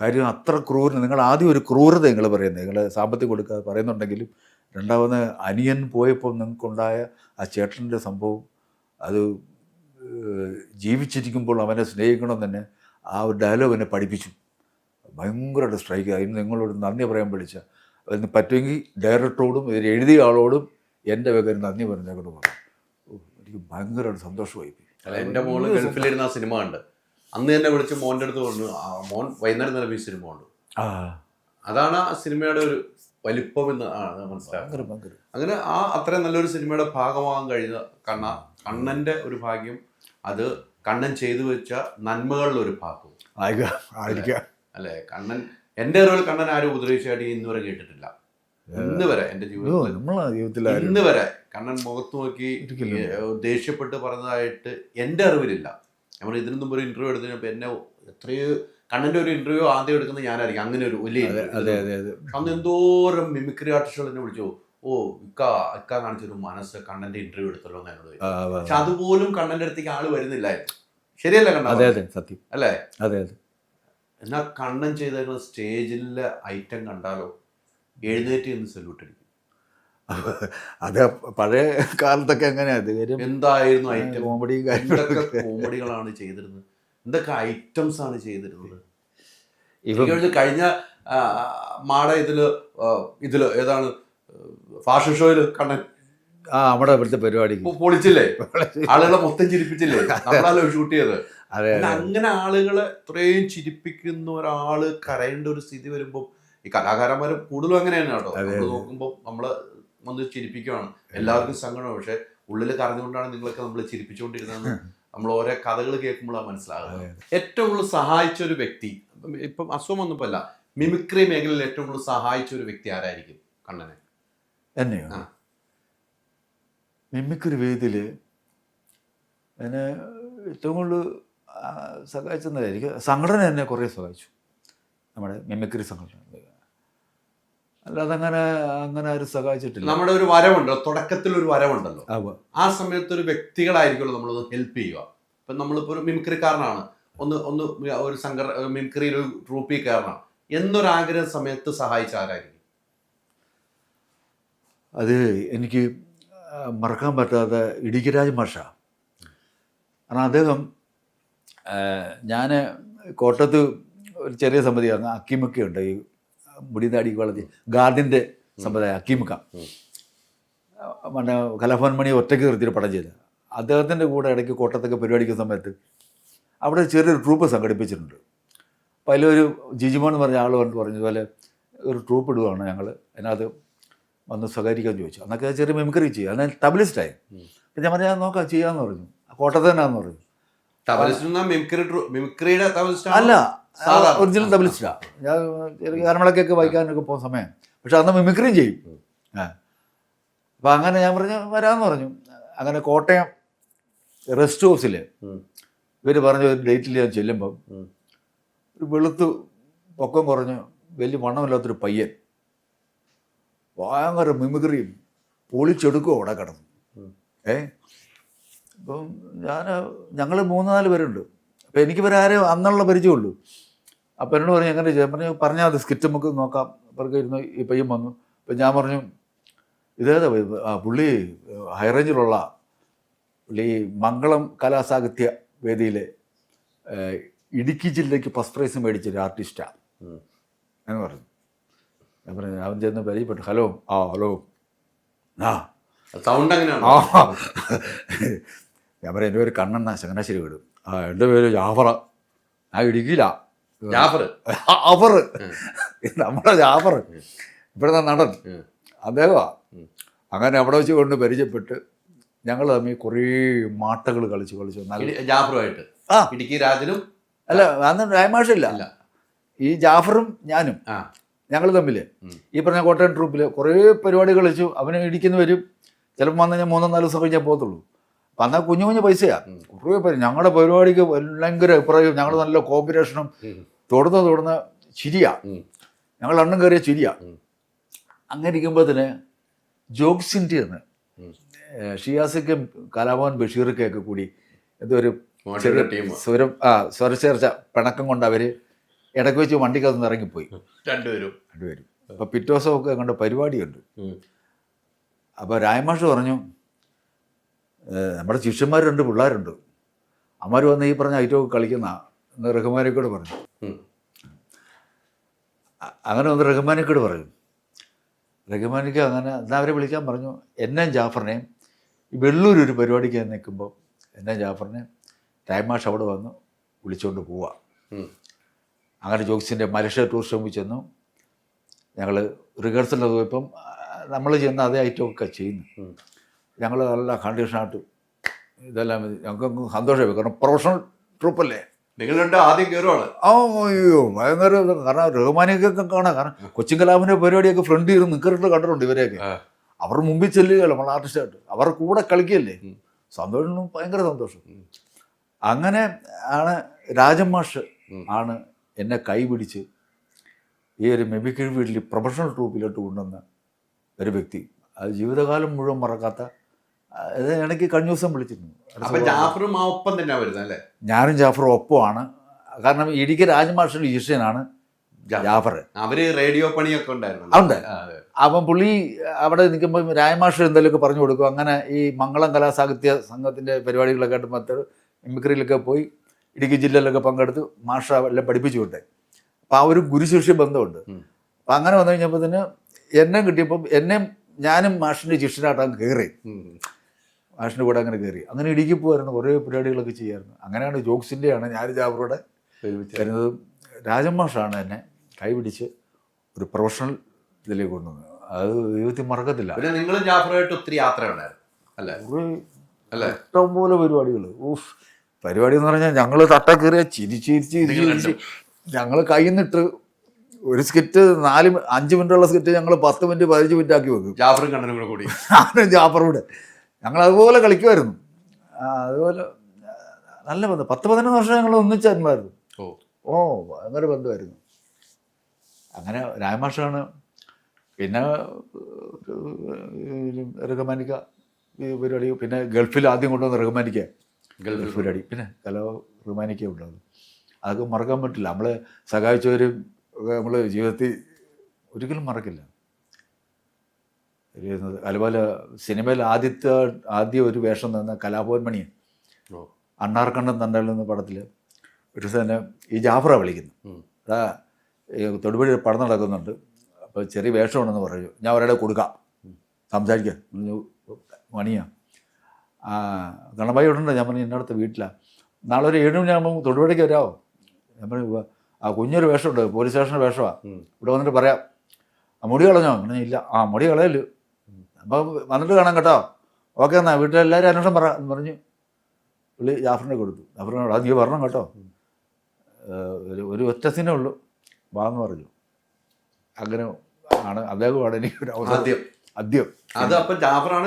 കാര്യം അത്ര ക്രൂരത. നിങ്ങൾ ആദ്യം ഒരു ക്രൂരത നിങ്ങൾ പറയുന്നത്, നിങ്ങൾ സാമ്പത്തികം കൊടുക്കാതെ പറയുന്നുണ്ടെങ്കിലും രണ്ടാമത് അനിയൻ പോയപ്പോൾ നിങ്ങൾക്കുണ്ടായ ആ ചേട്ടൻ്റെ സംഭവം, അത് ജീവിച്ചിരിക്കുമ്പോൾ അവനെ സ്നേഹിക്കണം തന്നെ ആ ഒരു ഡയലോഗ് എന്നെ പഠിപ്പിച്ചു. ഭയങ്കരമായിട്ട് സ്ട്രൈക്ക്. അതിന് നിങ്ങളോട് നന്ദി പറയാൻ വിളിച്ച, അതിന് പറ്റുമെങ്കിൽ ഡയറക്ടറോടും ഇതിൽ എഴുതിയ ആളോടും എൻ്റെ വക നന്ദി പറഞ്ഞേക്കൊണ്ട് പറഞ്ഞു. എനിക്ക് ഭയങ്കരമായിട്ട് സന്തോഷമായി. അല്ല, എൻ്റെ മോള് ഗൾഫിലിരുന്ന ആ സിനിമ കണ്ട് അന്ന് തന്നെ വിളിച്ച് മോൻ്റെ അടുത്ത് പറഞ്ഞു, മോൻ വൈകുന്നേരം തന്നെ ഈ സിനിമ കണ്ടു. അതാണ് ആ സിനിമയുടെ ഒരു വലിപ്പം എന്ന് മനസ്സിലാക്കുന്നത്. അങ്ങനെ ആ അത്രയും നല്ലൊരു സിനിമയുടെ ഭാഗമാകാൻ കഴിഞ്ഞ കണ്ണൻ്റെ ഒരു ഭാഗ്യം, അത് കണ്ണൻ ചെയ്തു വെച്ച നന്മകളിലൊരു ഭാഗവും അല്ലേ. കണ്ണൻ എൻ്റെ അറിവിൽ കണ്ണൻ ആരും ഉപദ്രവിച്ചായിട്ട് ഇന്ന് വരെ കേട്ടിട്ടില്ല. ഇന്ന് വരെ എൻ്റെ ജീവിതത്തിൽ ഇന്ന് വരെ കണ്ണൻ മുഖത്ത് നോക്കി ദേഷ്യപ്പെട്ട് പറഞ്ഞതായിട്ട് എൻ്റെ അറിവിലില്ല. നമ്മൾ ഇതിനു മുമ്പ് ഒരു ഇന്റർവ്യൂ എടുത്തു കഴിഞ്ഞപ്പോൾ എന്നെ എത്രയോ കണ്ണൻ്റെ ഒരു ഇന്റർവ്യൂ ആദ്യം എടുക്കുന്നത് ഞാനായിരിക്കും. അങ്ങനെ ഒരു വലിയ അന്ന് എന്തോരം മിമിക്രി ആർട്ടിസ്റ്റുകൾ എന്നെ വിളിച്ചു, ഓ ഇക്ക കാണിച്ചൊരു മനസ്സ് കണ്ണൻ്റെ ഇന്റർവ്യൂ എടുത്തല്ലോ എന്ന് എന്നോട്. പക്ഷെ അതുപോലും കണ്ണൻ്റെ അടുത്തേക്ക് ആള് വരുന്നില്ലായിരുന്നു. ശരിയല്ല കണ്ണ? അതെ അതെ, സത്യം. അല്ലേ? അതെ അതെ. എന്നാൽ കണ്ണൻ ചെയ്ത സ്റ്റേജിലെ ഐറ്റം കണ്ടാലോ എഴുന്നേറ്റ് എന്ന് സല്യൂട്ട് അടിക്കും. അത് പഴയ കാലത്തൊക്കെ എങ്ങനെയാണ് കാര്യം, എന്തായിരുന്നു ഐറ്റം? കോമഡിയും എന്തൊക്കെ കാര്യങ്ങളൊക്കെ. കോമഡികളാണ് ചെയ്തിരുന്നത്, എന്തൊക്കെ ഐറ്റംസ് ആണ് ചെയ്തിരുന്നത്. ഇപ്പം എനിക്ക് കഴിഞ്ഞ മാട ഇതില് ഏതാണ് ഫാഷൻ ഷോയില് കണ്ണൻ നമ്മുടെ ഇവിടുത്തെ പരിപാടിക്ക് പൊളിച്ചില്ലേ, ആളുകളെ മൊത്തം ചിരിപ്പിച്ചില്ലേ, നമ്മളാലോ ഷൂട്ട് ചെയ്ത്. അതെ അങ്ങനെ ആളുകളെ ഇത്രയും ചിരിപ്പിക്കുന്ന ഒരാള് കരയേണ്ട ഒരു സ്ഥിതി വരുമ്പോൾ ഈ കലാകാരന്മാർ കൂടുതലും അങ്ങനെയാണ് കേട്ടോ. നമ്മൾ നോക്കുമ്പോൾ നമ്മള് വന്ന് ചിരിപ്പിക്കുകയാണ്, എല്ലാവർക്കും സങ്കടമാണ്, പക്ഷെ ഉള്ളിൽ കരഞ്ഞുകൊണ്ടാണ് നിങ്ങളൊക്കെ നമ്മൾ ചിരിപ്പിച്ചുകൊണ്ടിരുന്നത്. നമ്മൾ ഓരോ കഥകൾ കേൾക്കുമ്പോഴാണ് മനസ്സിലാകുന്നത്. ഏറ്റവും കൂടുതൽ സഹായിച്ച ഒരു വ്യക്തി, ഇപ്പം അസുഖം ഒന്നും അല്ല, മിമിക്രി മേഖലയിൽ ഏറ്റവും കൂടുതൽ സഹായിച്ച ഒരു വ്യക്തി ആരായിരിക്കും കണ്ണനെ? എന്നെയോ? മിമിക്രി വേദിയിൽ എന്നെ ഏറ്റവും കൂടുതൽ സഹായിച്ചെന്നായിരിക്കും സംഘടന എന്നെ കുറേ സഹായിച്ചു, നമ്മുടെ മിമിക്രി സംഘടന. അല്ലാതെ അങ്ങനെ ആരും സഹായിച്ചിട്ടില്ല. നമ്മുടെ ഒരു വരവുണ്ടല്ലോ, തുടക്കത്തിൽ ഒരു വരവുണ്ടല്ലോ, ആ സമയത്ത് ഒരു വ്യക്തികളായിരിക്കുമല്ലോ നമ്മളത് ഹെൽപ്പ് ചെയ്യുക. ഇപ്പം നമ്മളിപ്പോൾ ഒരു മിമിക്രിക്കാരനാണ്, ഒന്ന് ഒരു മിമിക്രിയിൽ ഒരു ട്രൂപ്പിൽ കയറണം എന്നൊരാഗ്രഹ സമയത്ത് സഹായിച്ച ആരായിരിക്കും? അത് എനിക്ക് മറക്കാൻ പറ്റാത്ത ഇടുക്കിരാജ് മാഷ. കാരണം അദ്ദേഹം, ഞാൻ കോട്ടയത്ത് ഒരു ചെറിയ സമിതിയാണ്, അക്കിമൊക്കെ ഉണ്ട്, ഈ മുടിനാടി വളർത്തി ഗാർഡിൻ്റെ സമ്പ്രദായം അക്കിമുക്ക. പിന്നെ കലാഭവൻ മണി ഒറ്റയ്ക്ക് നിർത്തിയിട്ട് പടം ചെയ്ത് അദ്ദേഹത്തിൻ്റെ കൂടെ ഇടയ്ക്ക് കോട്ടത്തൊക്കെ പരിപാടിക്കുന്ന സമയത്ത് അവിടെ ചെറിയൊരു ട്രൂപ്പ് സംഘടിപ്പിച്ചിട്ടുണ്ട്. അപ്പോൾ അതിലൊരു ജിജിമോൻ എന്ന് പറഞ്ഞ ആൾ വന്നിട്ട് പറഞ്ഞതുപോലെ ഒരു ട്രൂപ്പ് ഇടുകയാണ് ഞങ്ങൾ, അതിനകത്ത് വന്ന് സഹകരിക്കാൻ ചോദിച്ചു. അന്നൊക്കെ ചെറിയ മിമിക്രി ചെയ്യും, എന്നാൽ തബലിസ്റ്റായി. അപ്പം ഞാൻ പറഞ്ഞാൽ നോക്കാം ചെയ്യാമെന്ന് പറഞ്ഞു, കോട്ടയത്ത് തന്നെയാണെന്ന് പറഞ്ഞു. അല്ല, ഒറിജിനൽ തബലിസ്റ്റാണ്. ഞാൻ ചെറിയ ഗാനമേളക്കൊക്കെ വായിക്കാനൊക്കെ പോകുന്ന സമയം, പക്ഷെ അന്ന് മിമിക്രിയും ചെയ്യും. അപ്പം അങ്ങനെ ഞാൻ പറഞ്ഞു വരാമെന്ന് പറഞ്ഞു. അങ്ങനെ കോട്ടയം റെസ്റ്റ് ഹൗസിൽ ഇവർ പറഞ്ഞ ഒരു ഡേറ്റിൽ ഞാൻ ചെല്ലുമ്പം ഒരു വെളുത്ത് പൊക്കം കുറഞ്ഞ് വലിയ വണ്ണമില്ലാത്തൊരു പയ്യൻ ഭയങ്കര മിമിക്രിയും പൊളിച്ചെടുക്കും അവിടെ കിടന്നു. ഇപ്പം ഞങ്ങൾ 3-4 പേരുണ്ട്. അപ്പം എനിക്ക് ആരും അന്നുള്ള പരിചയമുള്ളൂ. അപ്പം എന്നോട് പറഞ്ഞു എങ്ങനെ ചെയ്യാൻ പറഞ്ഞാൽ അത് സ്കിറ്റ് നമുക്ക് നോക്കാം. അവർക്ക് ഇരുന്ന് ഈ പയ്യൻ വന്നു. അപ്പം ഞാൻ പറഞ്ഞു ഇതേതാ പുള്ളി ഹൈറേഞ്ചിലുള്ള പുള്ളി മംഗളം കലാസാഹിത്യ വേദിയിലെ ഇടുക്കി ജില്ലയ്ക്ക് ഫസ്റ്റ് പ്രൈസ് മേടിച്ചൊരു ആർട്ടിസ്റ്റാണ് എന്ന് പറഞ്ഞു. ഞാൻ പറഞ്ഞു, അവൻ ചെന്ന് പരിചയപ്പെട്ടു, ഹലോ ഹലോ സൗണ്ട് അങ്ങനെയാണ്. ഞാൻ പറയാം എൻ്റെ പേര് കണ്ണണ്ണ, ചങ്ങനാശ്ശേരി വീട്. എൻ്റെ പേര് ജാഫറ, ഞാൻ ഇടുക്കിയില്ല. ജാഫർ നമ്മുടെ ജാഫർ ഇപ്പോഴത്തെ നടൻ അദ്ദേഹമാണ്. അങ്ങനെ അവിടെ വെച്ച് കൊണ്ട് പരിചയപ്പെട്ട് ഞങ്ങൾ തമ്മിൽ കുറേ മാട്ടകൾ കളിച്ചു നല്ല ജാഫറുമായിട്ട്. ഇടുക്കി രാജനും അല്ല, അന്ന് രായമാഷില്ല, ഈ ജാഫറും ഞാനും ഞങ്ങൾ തമ്മിൽ ഈ പറഞ്ഞ കോട്ടയം ട്രൂപ്പിൽ കുറേ പരിപാടി കളിച്ചു. അവന് ഇടിക്കുന്ന വരും, ചിലപ്പോൾ വന്ന് ഞാൻ 3-4 ദിവസം കഴിഞ്ഞാൽ പോകത്തുള്ളൂ. അപ്പം എന്നാൽ കുഞ്ഞു പൈസയാണ്. കുറേ പേര് ഞങ്ങളുടെ പരിപാടിക്ക് ഭയങ്കര അഭിപ്രായവും, ഞങ്ങൾ നല്ല കോമ്പിനേഷനും, തുടർന്ന് ചിരിയാ, ഞങ്ങൾ അണ്ണം കയറിയ ചിരിയാ. അങ്ങനെ ഇരിക്കുമ്പോൾ തന്നെ ജോക്സിൻ്റെ എന്ന് ഷിയാസിക്കും കലാഭവൻ ബഷീർക്കൊക്കെ കൂടി എന്തൊരു ചെറിയ സ്വരച്ചേർച്ച പിണക്കം കൊണ്ട് അവർ ഇടയ്ക്ക് വെച്ച് വണ്ടിക്കകത്ത് ഇറങ്ങിപ്പോയി രണ്ടുപേരും. അപ്പോൾ പിറ്റേ ദിവസമൊക്കെ കണ്ട പരിപാടിയുണ്ട്. അപ്പോൾ രായമാഷ് പറഞ്ഞു, നമ്മുടെ ശിഷ്യന്മാർ 2 പിള്ളേരുണ്ട്, അമ്മമാർ വന്ന് ഈ പറഞ്ഞ ഐറ്റമൊക്കെ കളിക്കുന്ന എന്ന് റഹ്മാനോട് പറഞ്ഞു. അങ്ങനെ വന്ന് റഹ്മാനോട് പറഞ്ഞു. റഹ്മാനിക്ക് അങ്ങനെ എന്നാൽ അവരെ വിളിക്കാൻ പറഞ്ഞു. എന്നെയും ജാഫറിനെയും ഈ വെള്ളൂർ ഒരു പരിപാടിക്ക് നിൽക്കുമ്പോൾ എന്നെയും ജാഫറിനെയും രായമാഷ് അവിടെ വന്ന് വിളിച്ചുകൊണ്ട് പോവാ. അങ്ങനെ ജോക്സിൻ്റെ മലേഷ്യ ടൂറിസ്റ്റ് ഹോമിൽ ചെന്നു. ഞങ്ങൾ റിഹേഴ്സലിൽ പോയപ്പം നമ്മൾ ചെയ്യുന്ന അതേ ഐറ്റമൊക്കെ ചെയ്യുന്നു. ഞങ്ങൾ നല്ല കണ്ടീഷനായിട്ട് ഇതെല്ലാം ഞങ്ങൾക്ക് സന്തോഷമായി, കാരണം പ്രൊഫഷണൽ ട്രൂപ്പല്ലേ. നിങ്ങളുണ്ട് ആദ്യം കയറുവാണ്. അയ്യോ ഭയങ്കര, കാരണം റഹ്മാനെയൊക്കെ കാണാം. കാരണം കൊച്ചിൻ കലാമിൻ്റെ പരിപാടിയൊക്കെ ഫ്രണ്ട് ഇരുന്ന് നിൽക്കറിട്ട് കണ്ടിട്ടുണ്ട് ഇവരെയൊക്കെ. അവർ മുമ്പിൽ ചെല്ലുകയല്ലോ നമ്മൾ ആർട്ടിസ്റ്റായിട്ട്, അവർ കൂടെ കളിക്കുകയല്ലേ, സന്തോഷം, ഭയങ്കര സന്തോഷം. അങ്ങനെ ആണ് രാജൻ മാഷ് ആണ് എന്നെ കൈപിടിച്ച് ഈ ഒരു മിമിക്രി വീട്ടിൽ പ്രൊഫഷണൽ ട്രൂപ്പിലോട്ട് കൊണ്ടുവന്ന ഒരു വ്യക്തി. അത് ജീവിതകാലം മുഴുവൻ മറക്കാത്ത. അത് ഇടയ്ക്ക് കഴിഞ്ഞ ദിവസം വിളിച്ചിരുന്നു. ജാഫറും ഒപ്പം തന്നെ വരുന്നത് അല്ലേ? ഞാനും ജാഫറും ഒപ്പമാണ്. കാരണം ഇടുക്കി രാജമാഷിൻ്റെ ശിഷ്യനാണ് ജാഫർ. അവര് റേഡിയോ പണിയൊക്കെ ഉണ്ടായിരുന്നു. ഉണ്ട്. അപ്പം പുള്ളി അവിടെ നിൽക്കുമ്പോൾ രാജമാഷ് എന്തെങ്കിലുമൊക്കെ പറഞ്ഞു കൊടുക്കും. അങ്ങനെ ഈ മംഗളം കലാസാഹിത്യ സംഘത്തിൻ്റെ പരിപാടികളൊക്കെ ആയിട്ട് മറ്റ് മിമിക്രിയിലൊക്കെ പോയി ഇടുക്കി ജില്ലയിലൊക്കെ പങ്കെടുത്ത് മാഷ എല്ലാം പഠിപ്പിച്ചു വിട്ടെ. അപ്പം ആ ഒരു ഗുരുശിഷ്യ ബന്ധമുണ്ട്. അപ്പം അങ്ങനെ വന്നു കഴിഞ്ഞപ്പോൾ തന്നെ എന്നെ കിട്ടിയപ്പം ഞാനും മാഷിൻ്റെ ശിഷ്യനായിട്ട് അങ്ങ് കയറി. മാഷിൻ്റെ കൂടെ അങ്ങനെ കയറി. അങ്ങനെ ഇടുക്കി പോകുമായിരുന്നു, കുറേ പരിപാടികളൊക്കെ ചെയ്യുമായിരുന്നു. അങ്ങനെയാണ് ജോക്സിൻ്റെയാണ് ഞാൻ ജാഫറോടെ വരുന്നതും. രാജമാഷാണ് എന്നെ കൈപിടിച്ച് ഒരു പ്രൊഫഷണൽ ഇതിലേക്ക് കൊണ്ടുവന്നത്. അത് ജീവിതത്തിൽ മറക്കത്തില്ല. പിന്നെ നിങ്ങളും ജാഫറുമായിട്ട് ഒത്തിരി യാത്ര ഉണ്ടായിരുന്നു അല്ലേ? അല്ലേ, ഇഷ്ടംപോലെ പരിപാടികൾ. പരിപാടി എന്ന് പറഞ്ഞാൽ ഞങ്ങൾ തട്ട കയറിയ ചിരിച്ച് ഞങ്ങൾ കയ്യിൽ നിന്നിട്ട് ഒരു സ്കിറ്റ് 4-5 മിനിറ്റുള്ള സ്കിറ്റ് ഞങ്ങൾ 10 മിനിറ്റ് 15 മിനിറ്റ് ആക്കി വെക്കും. ജാഫറും കണ്ണനും കൂടെ കൂടി. ജാഫറൂടെ ഞങ്ങൾ അതുപോലെ കളിക്കുമായിരുന്നു. അതുപോലെ നല്ല ബന്ധം. 10-15 വർഷം ഞങ്ങൾ ഒന്നിച്ചായിരുന്നായിരുന്നു. ഭയങ്കര ബന്ധമായിരുന്നു. അങ്ങനെ രാജമാഷാണ്. പിന്നെ റഹ്മാനിക്ക പരിപാടി, പിന്നെ ഗൾഫിൽ ആദ്യം കൊണ്ടുവന്ന റഹ്മാനിക്ക ഗൾഫ് പരിപാടി, പിന്നെ റഹ്മാനിക്ക ഉണ്ടാകും. അതൊക്കെ മറക്കാൻ പറ്റില്ല. നമ്മളെ സഹായിച്ചവരും നമ്മൾ ജീവിതത്തിൽ ഒരിക്കലും മറക്കില്ല. അതുപോലെ സിനിമയിൽ ആദ്യം ഒരു വേഷം തന്ന കലാഭവൻ മണി, അണ്ണാർക്കണ്ണൻ തണ്ടലെന്ന പടത്തിൽ ഒരു തന്നെ ഈ ജാഫറ വിളിക്കുന്നു. അതാ തൊടുപുഴ പടം നടക്കുന്നുണ്ട്. അപ്പോൾ ചെറിയ വേഷമുണ്ടെന്ന് പറഞ്ഞു. ഞാൻ ഒരാളെ കൊടുക്കാം, സംസാരിക്കാൻ. മണിയാ ഗണഭായി ഉണ്ടോ? ഞാൻ പറഞ്ഞു എൻ്റെ അടുത്ത് വീട്ടിലാണ്. നാളെ ഒരു 7 മണിയാകുമ്പോൾ തൊടുപുഴയ്ക്ക് വരാമോ? ഞാൻ പറഞ്ഞു കുഞ്ഞൊരു വേഷമുണ്ട്, പോലീസ് സ്റ്റേഷൻ്റെ വേഷമാണ്, ഇവിടെ വന്നിട്ട് പറയാം. മുടി കളഞ്ഞോ? പറഞ്ഞു ഇല്ല. മുടി കളയല്ലോ, അപ്പോൾ വന്നിട്ട് കാണാം കേട്ടോ. ഓക്കെ എന്നാൽ വീട്ടിലെല്ലാവരും അന്വേഷണം പറ എന്ന് പറഞ്ഞു പുള്ളി ജാഫറിനെ കൊടുത്തു. ജാഫറിനോട് അത് നീ വരണം കേട്ടോ, ഒരു ഒറ്റ സീനേ ഉള്ളൂ, വാന്ന് പറഞ്ഞു. അങ്ങനെ ആണ് അദ്ദേഹമാണ് എനിക്ക് ഒരു അവസാദ്യം. അത് അപ്പം ജാഫറാണ്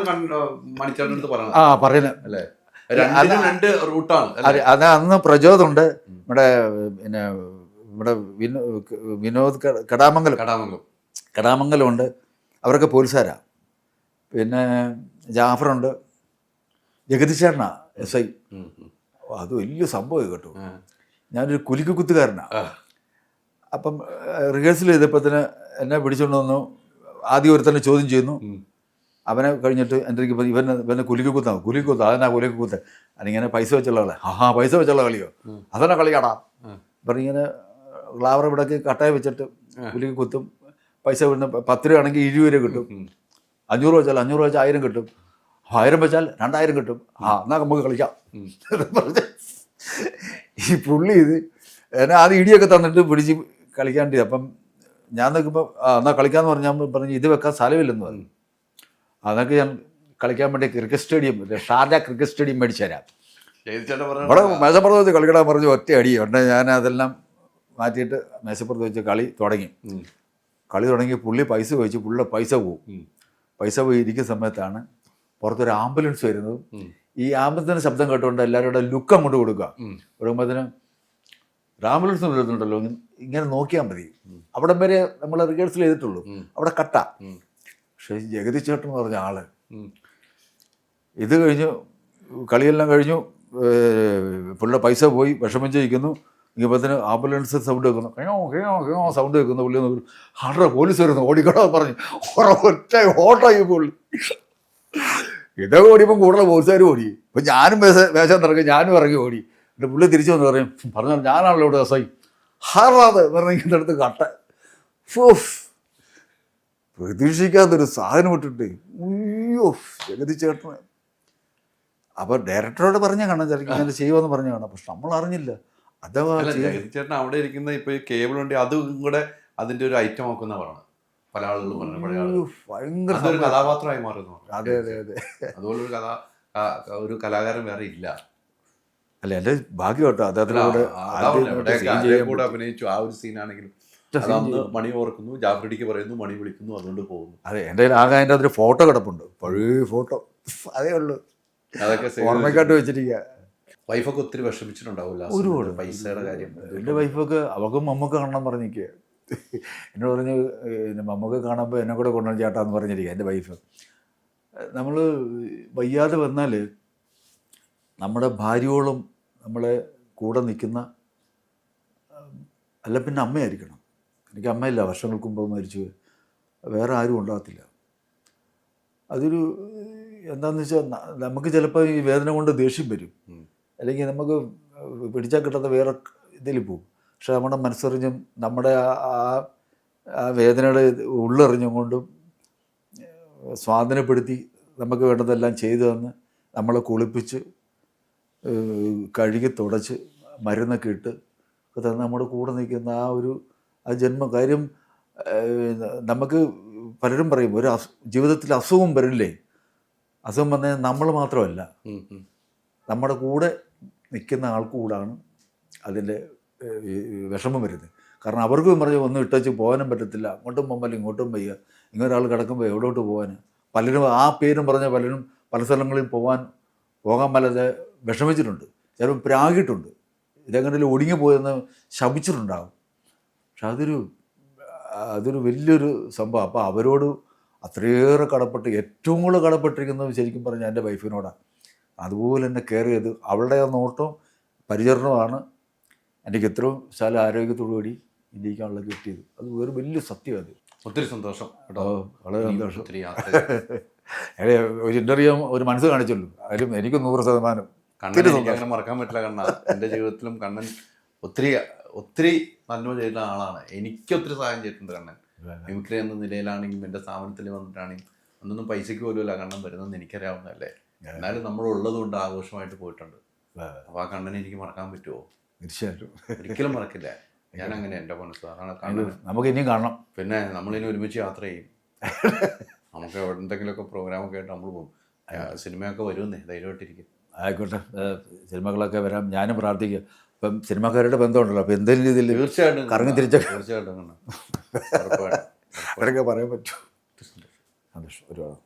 മണിച്ചേട്ടൻ്റെ അടുത്ത് പറയുന്നത്. പറയുന്നത് അല്ലേ? രണ്ട് റൂട്ടാണ്. അത് അന്ന് പ്രചോദമുണ്ട്. നമ്മുടെ പിന്നെ നമ്മുടെ വിനോദ് കടാമംഗലമുണ്ട്. അവരൊക്കെ പോലീസുകാരാണ്. പിന്നെ ജാഫറുണ്ട്, ജഗദീശേട്ടനാ SI. അത് വലിയ സംഭവം കേട്ടോ. ഞാനൊരു കുലുക്കുത്തുകാരനാണ്. അപ്പം റിഹേഴ്സൽ ചെയ്തപ്പോൾ തന്നെ എന്നെ പിടിച്ചുകൊണ്ട് വന്നു. ആദ്യം ഒരു തന്നെ ചോദ്യം ചെയ്യുന്നു. അവനെ കഴിഞ്ഞിട്ട് എൻ്റെ ഇവനെ കുലുക്കുത്താവും. അതെന്നാ കുലുക്കുത്ത്? അതിങ്ങനെ പൈസ വെച്ചുള്ള കളി. പൈസ വെച്ചുള്ള കളിയോ? അതെന്നാ കളിയാടാ പറഞ്ഞിങ്ങനെ ഗ്ലാവർ ഇവിടേക്ക് കട്ടായി വെച്ചിട്ട് കുലുക്കി കുത്തും. പൈസ വിടുന്ന 10 രൂപ ആണെങ്കിൽ 20 രൂപ കിട്ടും. 500 വെച്ചാൽ 500 വെച്ചാൽ 1000 കിട്ടും. 1000 വെച്ചാൽ 2000 കിട്ടും. എന്നാൽ നമുക്ക് കളിക്കാം പറഞ്ഞ ഈ പുള്ളി ഇത് എന്നെ ആദ്യം ഇടിയൊക്കെ തന്നിട്ട് പിടിച്ച് കളിക്കാണ്ട്. അപ്പം ഞാൻ നോക്കുമ്പോൾ എന്നാൽ കളിക്കാമെന്ന് പറഞ്ഞ് ഇത് വെക്കാൻ സ്ഥലമില്ലെന്ന് പറഞ്ഞു. അതൊക്കെ ഞാൻ കളിക്കാൻ വേണ്ടി cricket stadium, Sharjah cricket stadium മേടിച്ചു തരാം, ഇവിടെ മേശപ്പുറത്ത് വെച്ച് കളിക്കടാൻ പറഞ്ഞു. ഒറ്റ അടിയുണ്ട്. ഞാൻ അതെല്ലാം മാറ്റിയിട്ട് മേശപ്പുറത്ത് വെച്ച് കളി തുടങ്ങി. പുള്ളി പൈസ ചോദിച്ചു. പുള്ളിയുടെ പൈസ പോയി ഇരിക്കുന്ന സമയത്താണ് പുറത്തൊരു ആംബുലൻസ് വരുന്നത്. ഈ ആംബുലൻസിൻ്റെ ശബ്ദം കേട്ടുകൊണ്ട് എല്ലാവരുടെ ലുക്ക് അങ്ങോട്ട് കൊടുക്കുമ്പോഴത്തേനും ആംബുലൻസ് വരുന്നുണ്ടല്ലോ, ഇങ്ങനെ നോക്കിയാൽ മതി. അവിടെ വരെ നമ്മൾ റിഹേഴ്സൽ ചെയ്തിട്ടുള്ളൂ, അവിടെ കട്ട. പക്ഷേ ജഗദീഷ് ചേട്ടൻ എന്ന് പറഞ്ഞ ആള് ഇത് കഴിഞ്ഞു, കളിയെല്ലാം കഴിഞ്ഞു, പുള്ളിയുടെ പൈസ പോയി, വിഷമം ചെയ്യിക്കുന്നു. ഇപ്പത്തിന് ആംബുലൻസ് സൗണ്ട് വെക്കുന്നു, കയോ സൗണ്ട് വെക്കുന്നു. പുള്ളി ഒന്ന് ഹാർഡ പോലീസ് വരുന്നു, ഓടിക്കടോ പറഞ്ഞു. ഒറ്റ ഓട്ടമായി പുള്ളി. ഇതൊക്കെ ഓടിയപ്പം കൂടുതൽ പോലീസുകാർ ഓടി. ഇപ്പം ഞാനും വേഷം ഇറങ്ങി, ഞാനും ഇറങ്ങി ഓടി. എൻ്റെ പുള്ളി തിരിച്ചു വന്ന് പറയും, പറഞ്ഞാൽ ഞാനാണല്ലോ ഇവിടെ SI ഹാറാത് പറഞ്ഞിട്ട് അടുത്ത് കട്ട. പ്രതീക്ഷിക്കാത്തൊരു സാധനം ഇട്ടിട്ട് അയ്യോ ജഗതി ചേട്ടന്. അപ്പോൾ ഡയറക്ടറോട് പറഞ്ഞ കാണാൻ ചിലപ്പോൾ ഇങ്ങനെ ചെയ്യുമെന്ന് പറഞ്ഞ കാണാം. പക്ഷെ നമ്മൾ അറിഞ്ഞില്ല. അഥവാ ജഗതി ചേട്ടൻ അവിടെ ഇരിക്കുന്ന ഇപ്പോൾ ഈ കേബിൾ ഉണ്ട്, അതും കൂടെ അതിൻ്റെ ഒരു ഐറ്റം ആക്കുന്ന പറയണം പല ആളുകളും പറഞ്ഞു. പഴയ ആളുകൾ ഭയങ്കര ഒരു കഥാപാത്രമായി മാറുന്നു. അതെ അതെ അതെ. അതുപോലൊരു ഒരു കലാകാരൻ വേറെ ഇല്ല. അല്ല എൻ്റെ ഭാഗ്യം കേട്ടോ അദ്ദേഹത്തിലൂടെ കൂടെ അഭിനയിച്ചു. ആ ഒരു സീനാണെങ്കിലും മണി ഓർക്കുന്നു, ജാഫ്രിഡിക്ക് പറയുന്നു, മണി വിളിക്കുന്നു, അതുകൊണ്ട് പോകുന്നു. അതെ, എൻ്റെ ആകെ അതിൻ്റെ അതൊരു ഫോട്ടോ കിടപ്പുണ്ട്, പഴയ ഫോട്ടോ, അതേ ഉള്ളൂ. അതൊക്കെ ഓർമ്മക്കാട്ട് വെച്ചിരിക്കുക. വൈഫൊക്കെ ഒത്തിരി വിഷമിച്ചിട്ടുണ്ടാവില്ല ഒരുപാട് പൈസയുടെ കാര്യം. എൻ്റെ വൈഫൊക്കെ അവൾക്കും മമ്മൂക്ക കാണണം പറഞ്ഞിരിക്കുക. എന്നോട് പറഞ്ഞ് മമ്മൂക്ക കാണുമ്പോൾ എന്നെ കൂടെ കൊണ്ടുവന്ന് ചേട്ടാന്ന് പറഞ്ഞിരിക്കുക എൻ്റെ വൈഫ്. നമ്മൾ വയ്യാതെ വന്നാൽ നമ്മുടെ ഭാര്യയോളം നമ്മളെ കൂടെ നിൽക്കുന്ന അല്ല പിന്നെ അമ്മയായിരിക്കണം. എനിക്ക് അമ്മയില്ല, വർഷങ്ങൾക്ക് മുമ്പ് മരിച്ചു പോയി. വേറെ ആരും ഉണ്ടാകത്തില്ല. അതൊരു എന്താണെന്ന് വെച്ചാൽ നമുക്ക് ചിലപ്പോൾ ഈ വേദന കൊണ്ട് ദേഷ്യം വരും, അല്ലെങ്കിൽ നമുക്ക് പിടിച്ചാൽ കിട്ടാത്ത വേറെ ഇതിൽ പോകും. പക്ഷെ നമ്മുടെ മനസ്സറിഞ്ഞും നമ്മുടെ ആ വേദനയുടെ ഉള്ളറിഞ്ഞും കൊണ്ടും സ്വാധീനപ്പെടുത്തി നമുക്ക് വേണ്ടതെല്ലാം ചെയ്തു തന്ന് നമ്മളെ കുളിപ്പിച്ച് കഴുകി തുടച്ച് മരുന്നൊക്കെ ഇട്ട് തന്നെ നമ്മുടെ കൂടെ നിൽക്കുന്ന ആ ജന്മ കാര്യം. നമുക്ക് പലരും പറയും ഒരു ജീവിതത്തിൽ അസുഖം വരില്ലേ, അസുഖം വന്നാൽ നമ്മൾ മാത്രമല്ല, നമ്മുടെ കൂടെ നിൽക്കുന്ന ആൾക്ക് കൂടാണ് അതിൻ്റെ വിഷമം വരുന്നത്. കാരണം അവർക്കും പറഞ്ഞ് ഒന്നും ഇട്ടച്ച് പോകാനും പറ്റത്തില്ല, അങ്ങോട്ടും പോകുമ്പോൾ ഇങ്ങോട്ടും വയ്യ, ഇങ്ങനൊരാൾ കിടക്കുമ്പോൾ എവിടോട്ട് പോകാൻ. പലരും ആ പേരും പറഞ്ഞ പലരും പല സ്ഥലങ്ങളിൽ പോകാൻ പലതെ വിഷമിച്ചിട്ടുണ്ട്, ചിലപ്പോൾ പ്രാഗിയിട്ടുണ്ട്, ഇതെങ്ങനെയും ഒടുങ്ങി പോയെന്ന് ശപിച്ചിട്ടുണ്ടാകും. പക്ഷെ അതൊരു വലിയൊരു സംഭവം. അപ്പോൾ അവരോട് അത്രയേറെ കടപ്പെട്ട്, ഏറ്റവും കൂടുതൽ കടപ്പെട്ടിരിക്കുന്നത് ശരിക്കും പറഞ്ഞാൽ എൻ്റെ വൈഫിനോടാണ്. അതുപോലെ എന്നെ കെയർ ചെയ്ത് അവളുടെ ആ നോട്ടവും പരിചരണമാണ് എനിക്ക് എത്രയും ശാല ആരോഗ്യത്തോടു കൂടി ഇന്ത്യക്കാണുള്ള കിട്ടിയത്. അത് ഒരു വലിയ സത്യം. അത് ഒത്തിരി സന്തോഷം കേട്ടോ, വളരെ സന്തോഷം. ഒരു ഇൻ്റർവ്യൂ ഒരു മനസ്സ് കാണിച്ചുള്ളൂ, അതിലും എനിക്ക് 100% കണ്ണൻ എനിക്ക് അങ്ങനെ മറക്കാൻ പറ്റില്ല. കണ്ണ എൻ്റെ ജീവിതത്തിലും കണ്ണൻ ഒത്തിരി നന്മ ചെയ്ത ആളാണ്. എനിക്ക് ഒത്തിരി സഹായം ചെയ്തിട്ടുണ്ട് കണ്ണൻ. മിമിക്രി എന്ന നിലയിലാണെങ്കിലും എൻ്റെ സ്ഥാപനത്തിൽ വന്നിട്ടാണെങ്കിലും അന്നൊന്നും പൈസയ്ക്ക് പോലുമല്ല കണ്ണൻ വരുന്നതെന്ന് എനിക്കറിയാവുന്നതല്ലേ. എന്നാലും നമ്മളുള്ളത് കൊണ്ട് ആഘോഷമായിട്ട് പോയിട്ടുണ്ട്. അപ്പോൾ ആ കണ്ണനെ എനിക്ക് മറക്കാൻ പറ്റുമോ? തീർച്ചയായിട്ടും ഒരിക്കലും മറക്കില്ല. ഞാൻ അങ്ങനെ എൻ്റെ മനസ്സ് അതാണ് കണ്ണൻ. നമുക്ക് ഇനിയും കാണണം. പിന്നെ നമ്മളിനി ഒരുമിച്ച് യാത്ര ചെയ്യും. നമുക്ക് എന്തെങ്കിലുമൊക്കെ പ്രോഗ്രാമൊക്കെ ആയിട്ട് നമ്മൾ പോകും. സിനിമയൊക്കെ വരുമെന്നേ, ധൈര്യമായിട്ടിരിക്കും. ആയിക്കോട്ടെ, സിനിമകളൊക്കെ വരാം. ഞാനും പ്രാർത്ഥിക്കുക. ഇപ്പം സിനിമാക്കാരുടെ ബന്ധമുണ്ടല്ലോ, അപ്പോൾ എന്തെങ്കിലും രീതിയിൽ തീർച്ചയായിട്ടും കറങ്ങി തിരിച്ചൊക്കെ തീർച്ചയായിട്ടും അവരൊക്കെ പറയാൻ പറ്റും. സന്തോഷം ഒരുപാട്.